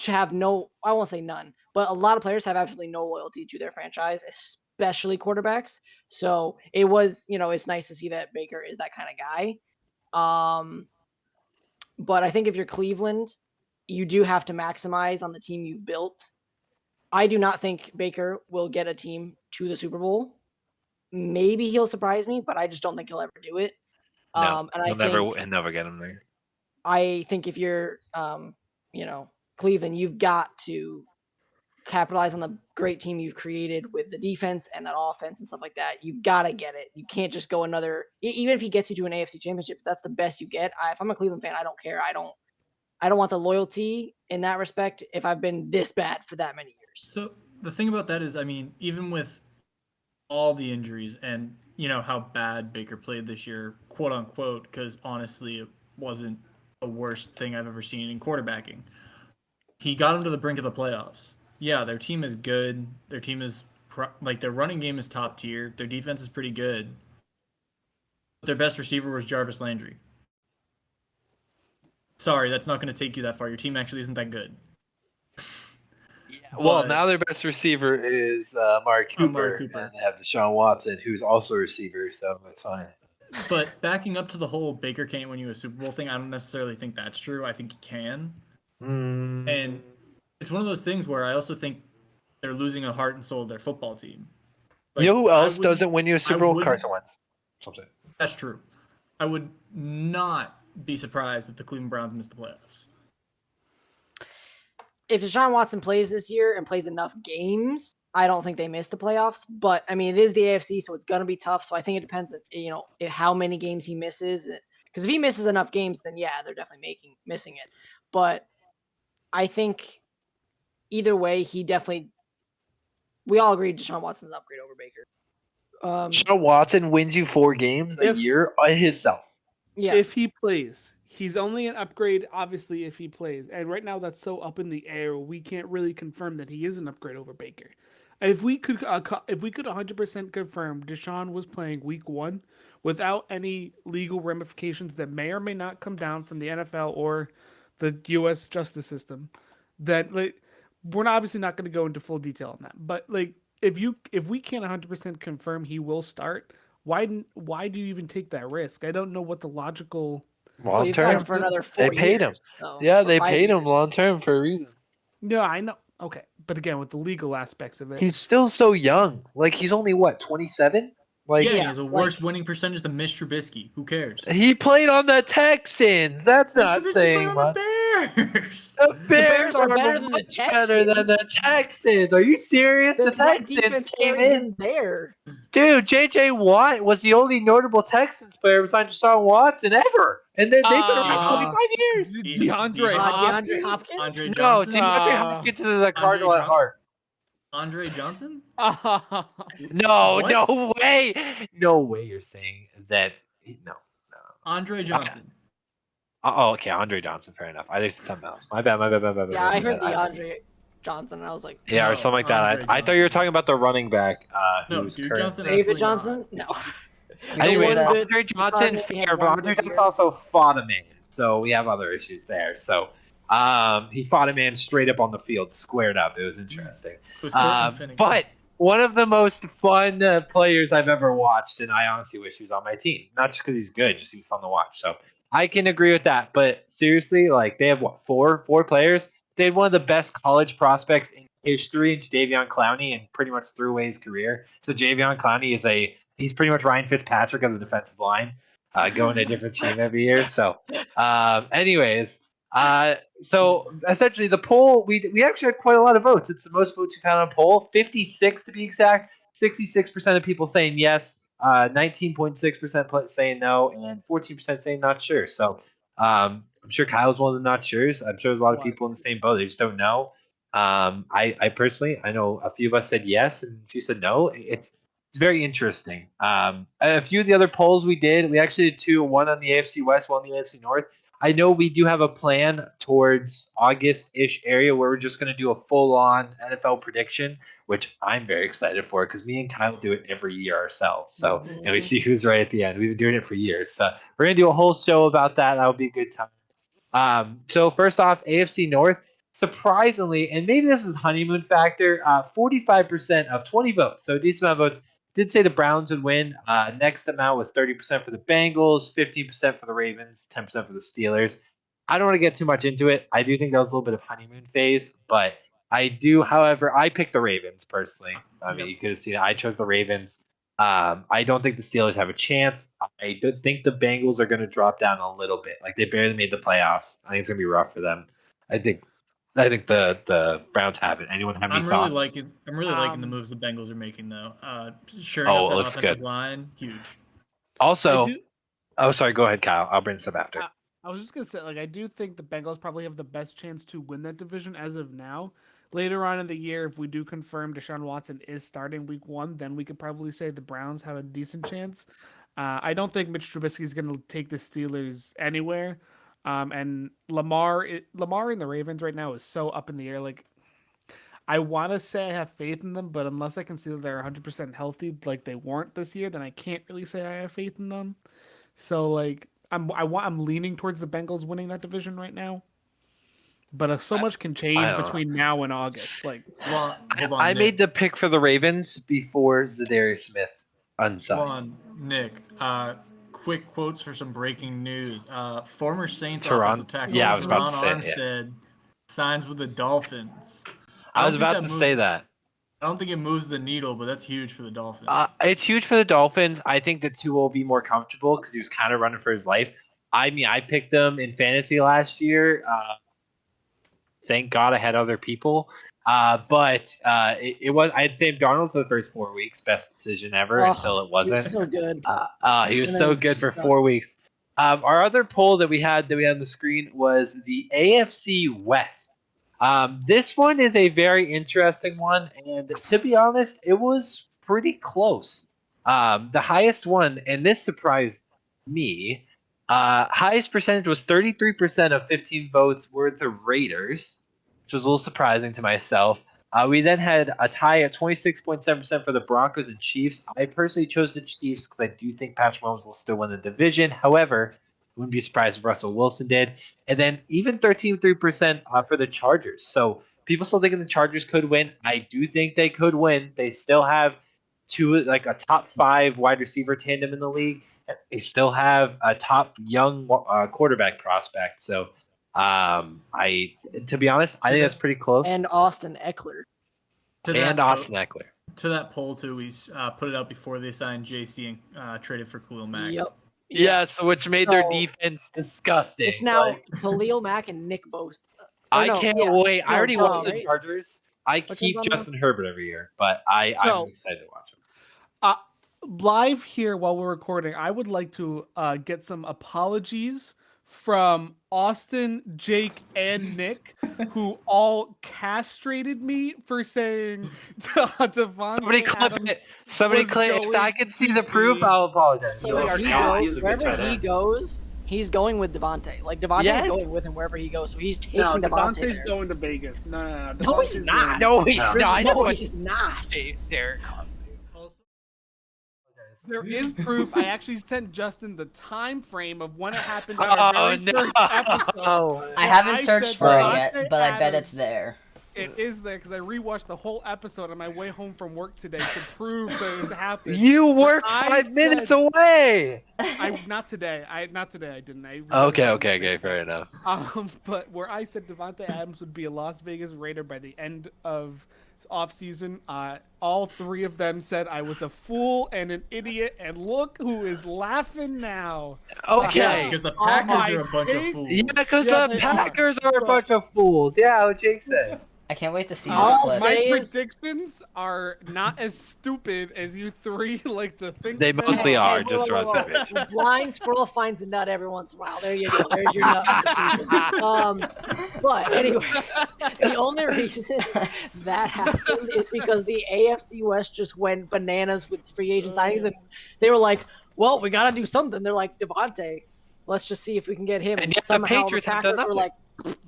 have I won't say none, but a lot of players have absolutely no loyalty to their franchise, especially quarterbacks. So it was, it's nice to see that Baker is that kind of guy. But I think if you're Cleveland, you do have to maximize on the team you've built. I do not think Baker will get a team to the Super Bowl. Maybe he'll surprise me, but I just don't think he'll ever do it. No, he'll never get him there. I think if you're, Cleveland, you've got to capitalize on the great team you've created with the defense and that offense and stuff like that. You've got to get it. You can't just go even if he gets you to an AFC championship, that's the best you get. If I'm a Cleveland fan, I don't care. I don't want the loyalty in that respect if I've been this bad for that many years. So the thing about that is, even with all the injuries and, how bad Baker played this year, quote unquote, because honestly it wasn't the worst thing I've ever seen in quarterbacking. He got them to the brink of the playoffs. Yeah, their team is good. Their team is their running game is top tier. Their defense is pretty good. But their best receiver was Jarvis Landry. Sorry, that's not going to take you that far. Your team actually isn't that good. Yeah, well, But- now their best receiver is Amari Cooper, Cooper. and they have Deshaun Watson, who's also a receiver, so it's fine. But backing up to the whole Baker can't win you a Super Bowl thing, I don't necessarily think that's true. I think he can. And it's one of those things where I also think they're losing a heart and soul of their football team. You know who I else wouldn't- doesn't win you a Super I Bowl? wouldn't- Carson Wentz. Something. That's true. I would not be surprised if the Cleveland Browns missed the playoffs. If Deshaun Watson plays this year and plays enough games, I don't think they miss the playoffs. But I mean, it is the AFC, so it's gonna be tough. So I think it depends, how many games he misses. Because if he misses enough games, then yeah, they're definitely missing it. But I think either way, we all agree Deshaun Watson's an upgrade over Baker. Deshaun Watson wins you 4 games a year by himself. Yeah. If he plays, he's only an upgrade, obviously, if he plays. And right now, that's so up in the air. We can't really confirm that he is an upgrade over Baker. If we could 100% confirm Deshaun was playing Week 1 without any legal ramifications that may or may not come down from the NFL or the U.S. justice system, then we're obviously not going to go into full detail on that. But if we can't 100% confirm he will start, why do you even take that risk? I don't know what the logical. Well, you've got him for another 4 They paid him. years, so, Yeah, or they 5 paid him years. long term for a reason. No, I know. Okay, but again, with the legal aspects of it, He's still so young. Like, he's only, what, 27? Like, yeah, he yeah, has a worse winning percentage than Mitch Trubisky. Who cares? he played on the Texans. That's Mitch not Trubisky saying played much. on the Bears. The Bears are are better than the much better than Texans. the Texans. Are you serious? The What Texans defense came carries in. in there? Dude, J.J. Watt was the only notable Texans player besides Deshaun Watson ever. And then they've been around 25 years. DeAndre DeAndre Hopkins. Hopkins? Andre No, Johnson. DeAndre Hopkins is a Cardinal at Johnson? heart. Andre Johnson? No, What? no way. No way you're saying that. No. Andre Johnson. Oh, okay. Andre Johnson. Fair enough. I think it's something else. My bad. Yeah, I heard DeAndre Johnson, and I was like, Yeah, or No, something like that. Andre I thought you were talking about the running back. No, Who's Duke current. Johnson. David absolutely Johnson? No. Anyways, one good- Andre Johnson, he had fair, but one Andre good Johnson year. also fought a man, so we have other issues there. So he fought a man straight up on the field, squared up. It was interesting. It was Cortland Finnegan. But one of the most fun players I've ever watched, and I honestly wish he was on my team. Not just because he's good, just he was fun to watch. So I can agree with that. But seriously, like, they have what, four players? They had one of the best college prospects in history, Jadeveon Clowney, and pretty much threw away his career. So Jadeveon Clowney he's pretty much Ryan Fitzpatrick of the defensive line, going to a different team every year. So, anyways, so essentially the poll, we actually had quite a lot of votes. It's the most votes we've had on a poll, 56 to be exact. 66% of people saying yes, 19.6% saying no, and 14% saying not sure. So I'm sure Kyle's one of the not sure's. I'm sure there's a lot of people in the same boat. They just don't know. I personally, I know a few of us said yes, and a few said no. It's very interesting. A few of the other polls we did, we actually did 2, one on the AFC West, one on the AFC North. I know we do have a plan towards August-ish area where we're just going to do a full-on NFL prediction, which I'm very excited for because me and Kyle do it every year ourselves. So, and we see who's right at the end. We've been doing it for years. So we're going to do a whole show about that. That'll be a good time. So first off, AFC North, surprisingly, and maybe this is honeymoon factor, 45% of 20 votes, so a decent amount of votes, did say the Browns would win. Next amount was 30% for the Bengals, 15% for the Ravens, 10% for the Steelers. I don't want to get too much into it. I do think that was a little bit of honeymoon phase, but I do, however, I picked the Ravens personally. I mean, you could have seen it. I chose the Ravens. I don't think the Steelers have a chance. I do think the Bengals are going to drop down a little bit. Like, they barely made the playoffs. I think it's going to be rough for them. I think the Browns have it. Anyone have any thoughts? I'm really liking the moves the Bengals are making, though. Sure, it that looks offensive good. line, huge. Also, sorry, go ahead, Kyle. I'll bring this up after. I was just gonna say, I do think the Bengals probably have the best chance to win that division as of now. Later on in the year, if we do confirm Deshaun Watson is starting Week 1, then we could probably say the Browns have a decent chance. I don't think Mitch Trubisky is going to take the Steelers anywhere. And Lamar in the Ravens right now is so up in the air. Like, I want to say I have faith in them, but unless I can see that they're 100% healthy, like they weren't this year, then I can't really say I have faith in them. So like, I'm leaning towards the Bengals winning that division right now. But so much can I change don't know. between now and August. Like, Well, hold on, I Nick. made the pick for the Ravens before Zadarius Smith unsigned. Hold on, Nick. Quick quotes for some breaking news. Former Saints Tyrod? offensive tackle Yeah, I was about Ron to say it, yeah. Armstead signs with the Dolphins. I was don't think about to say that. I don't think it moves the needle, but that's huge for the Dolphins. It's huge for the Dolphins. I think the two will be more comfortable because he was kind of running for his life. I mean, I picked them in fantasy last year. Thank God I had other people. But it was I had Sam Darnold for the first 4 weeks, best decision ever until it wasn't. He was so good. He was And so then good for sucked. 4 weeks. Our other poll that we had on the screen was the AFC West. This one is a very interesting one, and to be honest, it was pretty close. The highest one, and this surprised me, highest percentage was 33% of 15 votes were the Raiders, which was a little surprising to myself. We then had a tie at 26.7% for the Broncos and Chiefs. I personally chose the Chiefs because I do think Patrick Mahomes will still win the division. However, I wouldn't be surprised if Russell Wilson did. And then even 13.3% for the Chargers. So people still thinking the Chargers could win. I do think they could win. They still have a top 5 wide receiver tandem in the league. They still have a top young quarterback prospect. So to be honest, I think that's pretty close. And Austin Eckler. Austin Eckler. To that poll too, we put it out before they signed JC and traded for Khalil Mack. Yep. Yes, which made their So, defense disgusting. It's now Khalil Mack and Nick Bosa. I can't wait. I already Joe, watch the right? Chargers. I Which keep one's on Justin Herbert every year, but I'm excited to watch him. Live here while we're recording, I would like to get some apologies from Austin, Jake, and Nick, who all castrated me for saying Devontae Somebody clip Adams it. Somebody was clip it. If going I can see to the proof, be- I'll apologize. So wherever he goes, he's going with Devontae. Like Devontae's going with him wherever he goes. So he's taking No, Devontae Devontae's there. going to Vegas. No, No, he's Devontae's not. No, he's No. not. No, he's not. Derek. There is proof. I actually sent Justin the time frame of when it happened in our very first episode. I haven't searched said for it Devontae yet, but I bet it's Adams. there. It is there because I rewatched the whole episode on my way home from work today to prove that this happened. You work I 5 minutes said- away. Not today. I didn't. Okay, fair enough. But where I said Devontae Adams would be a Las Vegas Raider by the end of offseason, all 3 of them said I was a fool and an idiot, and look who is laughing now. Okay. Because the Packers are a bunch of fools. Yeah, because Yeah, the they Packers are a bunch of fools. Yeah, what Jake said. I can't wait to see All this I'll clip. My say is- predictions are not as stupid as you 3 like to think. They mostly are, Hey, just whoa, to run whoa, some whoa. Blind squirrel finds a nut every once in a while. There you go. There's your nut for the season. But anyway, the only reason that happened is because the AFC West just went bananas with free agent signings, and they were like, "Well, we got to do something." They're like, "Devontae, let's just see if we can get him." And yet the somehow Patriots the have done Packers were like, nothing.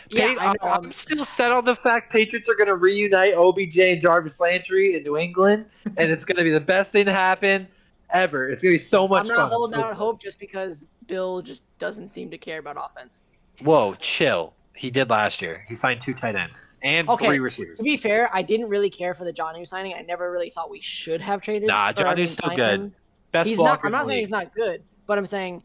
"Yeah, I know." I'm still set on the fact Patriots are going to reunite OBJ and Jarvis Landry in New England, and it's going to be the best thing to happen ever. It's going to be so much I'm fun. not holding So out excited. hope just because Bill just doesn't seem to care about offense. Whoa, chill. He did last year. He signed 2 tight ends and 3 receivers. To be fair, I didn't really care for the Jonnu signing. I never really thought we should have traded. Nah, Jonnu's still signed good. him. Best He's blocker not. I'm in the not saying league. he's not good, but I'm saying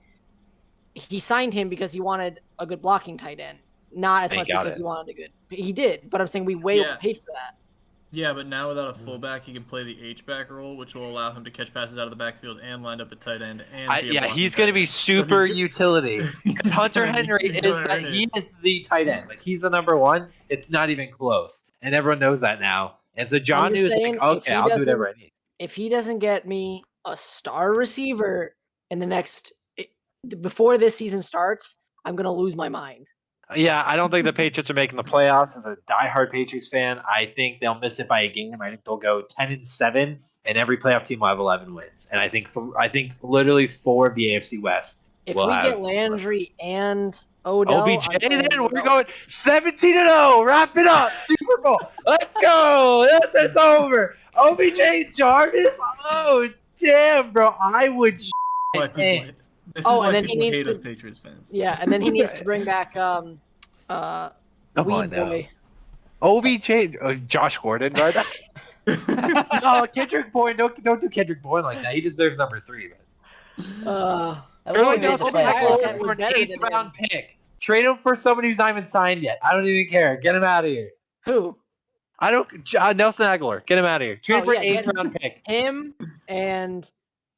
he signed him because he wanted a good blocking tight end, not as And he much got because it. he wanted a good. He did, but I'm saying we way overpaid for that. Yeah, but now without a fullback, he can play the H-back role, which will allow him to catch passes out of the backfield and line up at tight end. And Yeah, he's going to be super utility. Because Hunter Henry he's gonna earn it. he is the tight end. Like, he's the number 1. It's not even close. And everyone knows that now. And so John just is like, saying, if okay, he I'll do doesn't- whatever I need. If he doesn't get me a star receiver in the next before this season starts, I'm gonna lose my mind. Yeah, I don't think the Patriots are making the playoffs. As a diehard Patriots fan, I think they'll miss it by a game. I think they'll go 10-7, and every playoff team will have 11 wins. And I think literally 4 of the AFC West If We'll we have- get Landry and Odell, OBJ, I'm saying then we're no. going 17-0. Wrap it up. Super Bowl. Let's go. That's over. OBJ Jarvis. Oh, damn, bro. I would. Why people hate- pants. This is Oh, why and then people he needs hate to- us Patriots fans. Yeah, and then he needs to bring back Come on Weed now. Boy. OBJ, Josh Gordon, right? No, Kendrick Bourne. Don't do Kendrick Bourne like that. He deserves number 3, man. At least we Everyone made else the is Obi playoffs. Iowa this said year. was for an better than 8th round pick. Trade him for somebody who's not even signed yet. I don't even care. Get him out of here. Who? I don't. Nelson Aguilar. Get him out of here. Trade Oh, for yeah, an 8th get- round pick. Him and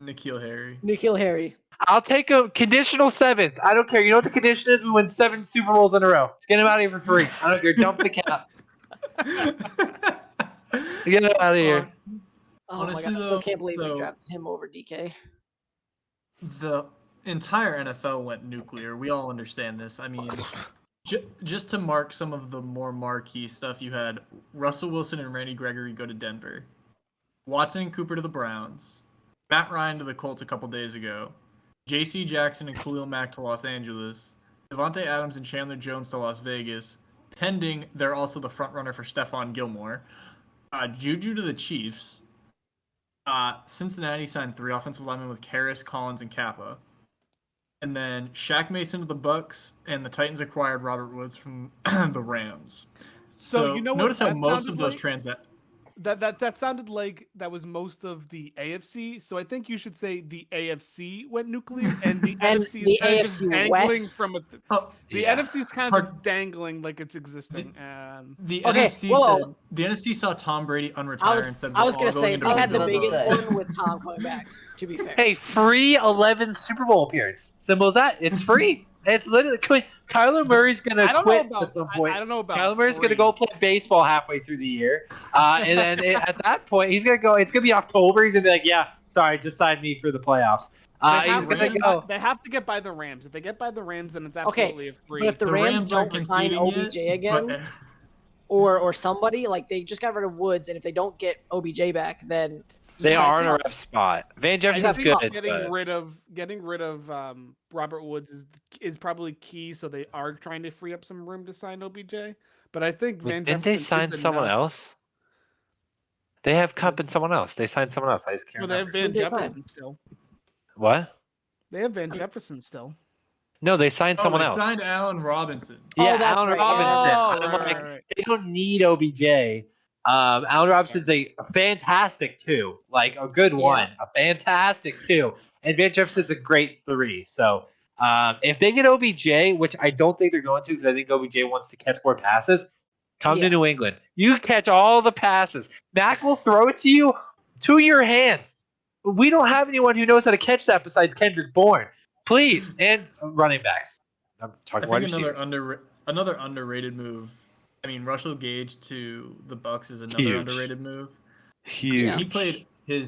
Nikhil Harry. Nikhil Harry. I'll take a conditional 7th. I don't care. You know what the condition is? We win 7 Super Bowls in a row. Just get him out of here for free. I don't care. Dump the cap. Get him out of here. Oh Honestly, my god, I still though, can't believe we so- drafted him over DK. The entire NFL went nuclear. We all understand this. I mean, just to mark some of the more marquee stuff, you had Russell Wilson and Randy Gregory go to Denver, Watson and Cooper to the Browns, Matt Ryan to the Colts a couple days ago, J.C. Jackson and Khalil Mack to Los Angeles, Devontae Adams and Chandler Jones to Las Vegas, pending they're also the front runner for Stephon Gilmore, Juju to the Chiefs. Cincinnati signed 3 offensive linemen with Karras, Collins, and Kappa. And then Shaq Mason to the Bucks, and the Titans acquired Robert Woods from the Rams. So you know what notice how that most sounded of those like? transactions. That sounded like that was most of the AFC. So I think you should say the AFC went nuclear and the And NFC the is kind of just AFC dangling West. from a. Oh, The Yeah. NFC is kind of just dangling like it's existing. the Okay, NFC whoa. said the NFC saw Tom Brady unretire I was, and said I was we're all gonna say into they I was had the about to biggest say. one with Tom coming back. To be fair, Hey, free 11 Super Bowl appearance. Simple as that. It's free. It's literally. Kyler Murray's gonna I don't know quit about at some point. I don't know about. Kyler Murray's free. gonna go play baseball halfway through the year, and then at that point he's gonna go. It's gonna be October. He's gonna be like, "Yeah, sorry, just sign me for the playoffs." They He's have, to gonna get go. by, they have to get by the Rams. If they get by the Rams, then it's Okay, absolutely a free. but if the Rams aren't don't sign conceding OBJ yet, again, but- or somebody like they just got rid of Woods, and if they don't get OBJ back, then They Yeah, are I in a think- rough spot. Van I Jefferson's think good. getting but- rid of Robert Woods is probably key. So they are trying to free up some room to sign OBJ. But I think Van Didn't Jefferson they sign is someone enough. else? They have Cup and someone else. They signed someone else. I just can't No, they have remember. Van Who'd they sign? Jefferson still. What? They have Van Jefferson still. No, they signed someone they else. signed Allen Robinson. Yeah, Oh, that's Allen right. Robinson. Oh, I'm right, like, right. they don't need OBJ. Allen Robinson's a fantastic 2, like a good 1, a fantastic 2, and Van Jefferson's a great 3. So if they get OBJ, which I don't think they're going to, because I think OBJ wants to catch more passes, come Yeah. to New England. You catch all the passes. Mac will throw it to you to your hands. We don't have anyone who knows how to catch that besides Kendrick Bourne. Please, and running backs. I'm I talking wide think receivers. another underrated move. I mean, Russell Gage to the Bucks is another Huge. underrated move. Huge. Yeah. He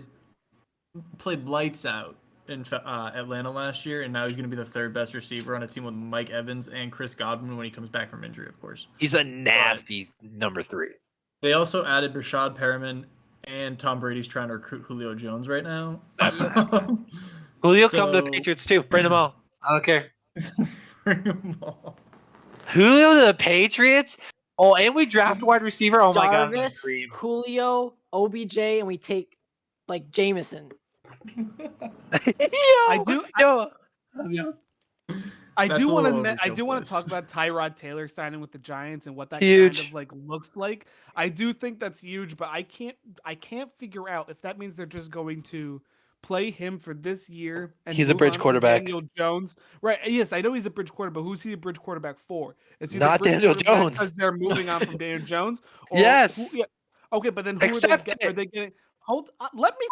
played lights out in Atlanta last year, and now he's going to be the 3rd best receiver on a team with Mike Evans and Chris Godwin when he comes back from injury, of course. He's a nasty number 3. They also added Rashad Perriman, and Tom Brady's trying to recruit Julio Jones right now. Julio come to the So- Patriots too. Bring them all. I don't care. Bring 'em all. Julio to the Patriots? Oh, and we draft a wide receiver. Oh my god, Jarvis, cream. Julio, OBJ, and we take like Jameson. I do- Yo. I That's do a want little to. I overkill, do want please. to talk about Tyrod Taylor signing with the Giants and what that Huge. kind of like looks like. I do think that's huge, but I can't figure out if that means they're just going to play him for this year. And He's a move bridge on from quarterback. Daniel Jones, right? Yes, I know he's a bridge quarterback, but who's he a bridge quarterback for? Is he Not Daniel Jones. because they're moving on from Daniel Jones? Or Yes. yeah. Okay, but then who Accept are it. they getting? Hold. Let me.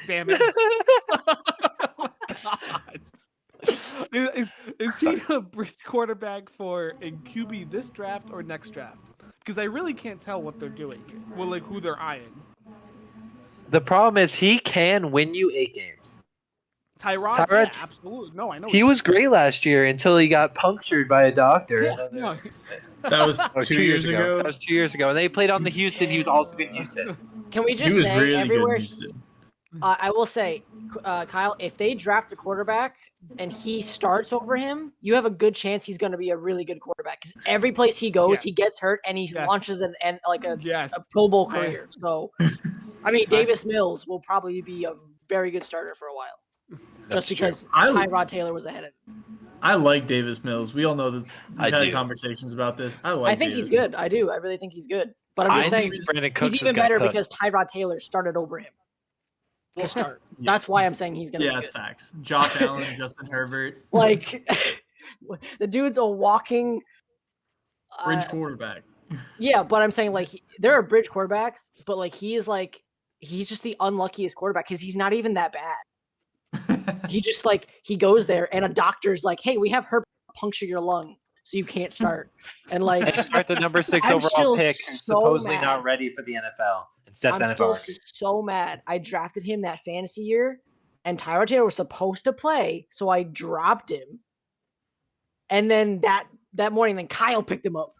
Damn it. Oh, God. Is he a bridge quarterback for a QB this draft or next draft? Because I really can't tell what they're doing here. Well, like who they're eyeing. The problem is he can win you 8 games. Tyrod, yeah, Tyrod's- absolutely. No, I know. He was great last year until he got punctured by a doctor. Yeah, no, That was Or 2 years ago. That was 2 years ago. And they played on the Houston. He was also in Houston. Can we He just was say really good in everywhere? Houston. I will say, Kyle, if they draft a quarterback and he starts over him, you have a good chance he's going to be a really good quarterback because every place he goes, he gets hurt and he Yes. launches a Yes. Pro Bowl I- career. So, I mean, Davis Mills will probably be a very good starter for a while, just because Tyrod Taylor was ahead of him. I like Davis Mills. We all know that I we've had do. conversations about this. I I think he's good. I do. I really think he's good. But I'm just saying Brandon Cooks he's is even gonna better cook. because Tyrod Taylor started over him. Well, Start. yeah. That's why I'm saying he's going to Yeah, be that's good. facts. Josh Allen, Justin Herbert, Like, the dude's a walking bridge quarterback. Yeah, but I'm saying like there are bridge quarterbacks, but like he's just the unluckiest quarterback because he's not even that bad. He just he goes there and a doctor's like, hey, we have Herbert puncture your lung, so you can't start. And They start the number 6 I'm overall still pick, who's so supposedly mad. not ready for the NFL, and sets I'm NFL still record. so mad. I drafted him that fantasy year, and Tyrod Taylor was supposed to play, so I dropped him. And then that morning, then Kyle picked him up.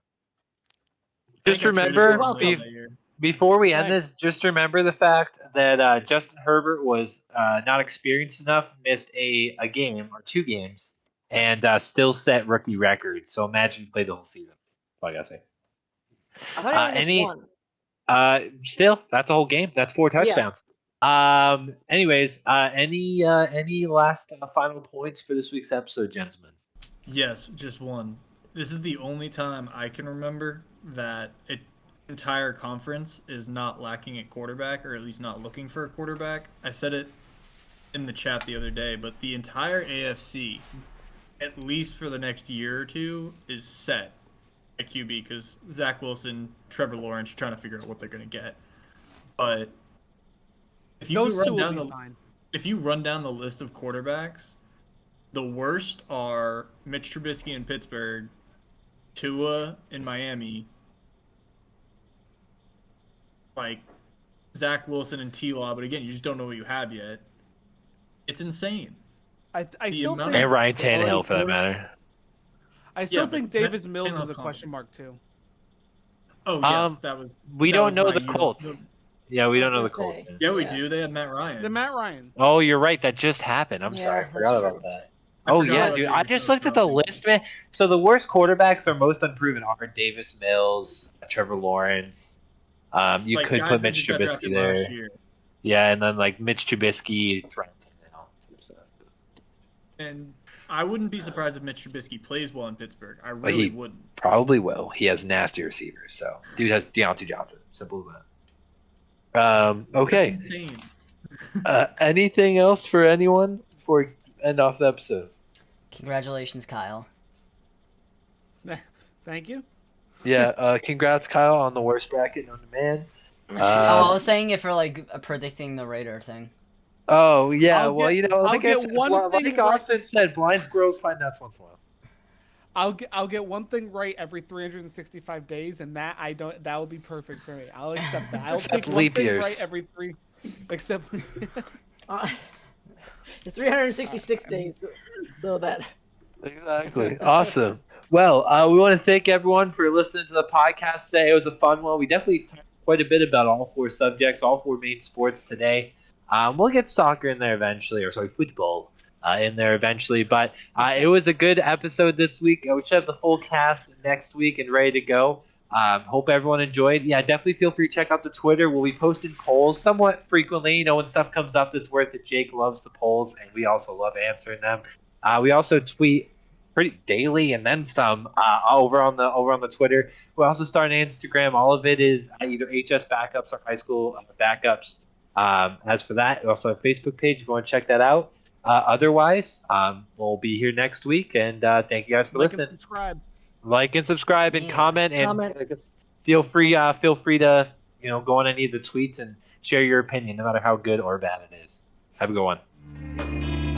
Just remember, welcome. before we end Thanks. this, just remember the fact that Justin Herbert was not experienced enough, missed a game or 2 games, and still set rookie record. So imagine you played the whole season. That's all I gotta say. I thought he only missed one. Still, that's a whole game. That's 4 touchdowns. Anyways, any last final points for this week's episode, gentlemen? Yes, just one. This is the only time I can remember that an entire conference is not lacking at quarterback, or at least not looking for a quarterback. I said it in the chat the other day, but the entire AFC, at least for the next year or two, is set at QB because Zach Wilson, Trevor Lawrence, trying to figure out what they're going to get. But if you Those two will be fine. If you run down the list of quarterbacks, the worst are Mitch Trubisky in Pittsburgh, Tua in Miami, like Zach Wilson and T-Law, but again, you just don't know what you have yet. It's insane. I still think And Ryan Tannehill, for that matter. I still think but Davis Mills Tannehill's is a coming. question mark too. Oh yeah, that was. We that don't was know my the you don't Colts. know- Yeah, we don't know the was gonna Colts. say. Yeah, we Yeah. do. They have Matt Ryan. The Matt Ryan. Oh, you're right. That just happened. I'm Yeah, sorry. I that's forgot true. about that. I Oh forgot yeah, about dude. Davis I just Mills looked at the dropping. list, man. So the worst quarterbacks are most unproven are Davis Mills, Trevor Lawrence. You Like, could guys put that Mitch just got Trubisky drafted there. last year. Yeah, and then like Mitch Trubisky, Ryan Tannehill. And I wouldn't be surprised if Mitch Trubisky plays well in Pittsburgh. I But really he wouldn't. probably will. He has nasty receivers, so dude has Deontay Johnson. Simple as that. Okay. Insane. Anything else for anyone before we end off the episode? Congratulations, Kyle. Thank you. Yeah. Congrats, Kyle, on the worst bracket known to man. I was saying it for predicting the Raider thing. Oh yeah, I'll well get- like I'll I get said, one like thing Austin said, blind squirrels find nuts once in a while. I'll get one thing right every 365 days, and that will be perfect for me. I'll accept that. I'll Except take one leap thing years. right every 3. Except It's 366 days, so that. Exactly. Awesome. Well, we want to thank everyone for listening to the podcast today. It was a fun one. We definitely talked quite a bit about all 4 subjects, all 4 main sports today. We'll get soccer in there eventually, or sorry, football in there eventually. But it was a good episode this week. We should have the full cast next week and ready to go. Hope everyone enjoyed. Yeah, definitely feel free to check out the Twitter. We'll be posting polls somewhat frequently. You know, when stuff comes up that's worth it, Jake loves the polls, and we also love answering them. We also tweet pretty daily and then some over on the Twitter. We also start an Instagram. All of it is either HS backups or high school backups. As for that, we also have a Facebook page if you want to check that out. Otherwise, we'll be here next week, and thank you guys for listening. and subscribe. Like and subscribe and Yeah. comment, and just feel free to go on any of the tweets and share your opinion, no matter how good or bad it is. Have a good one.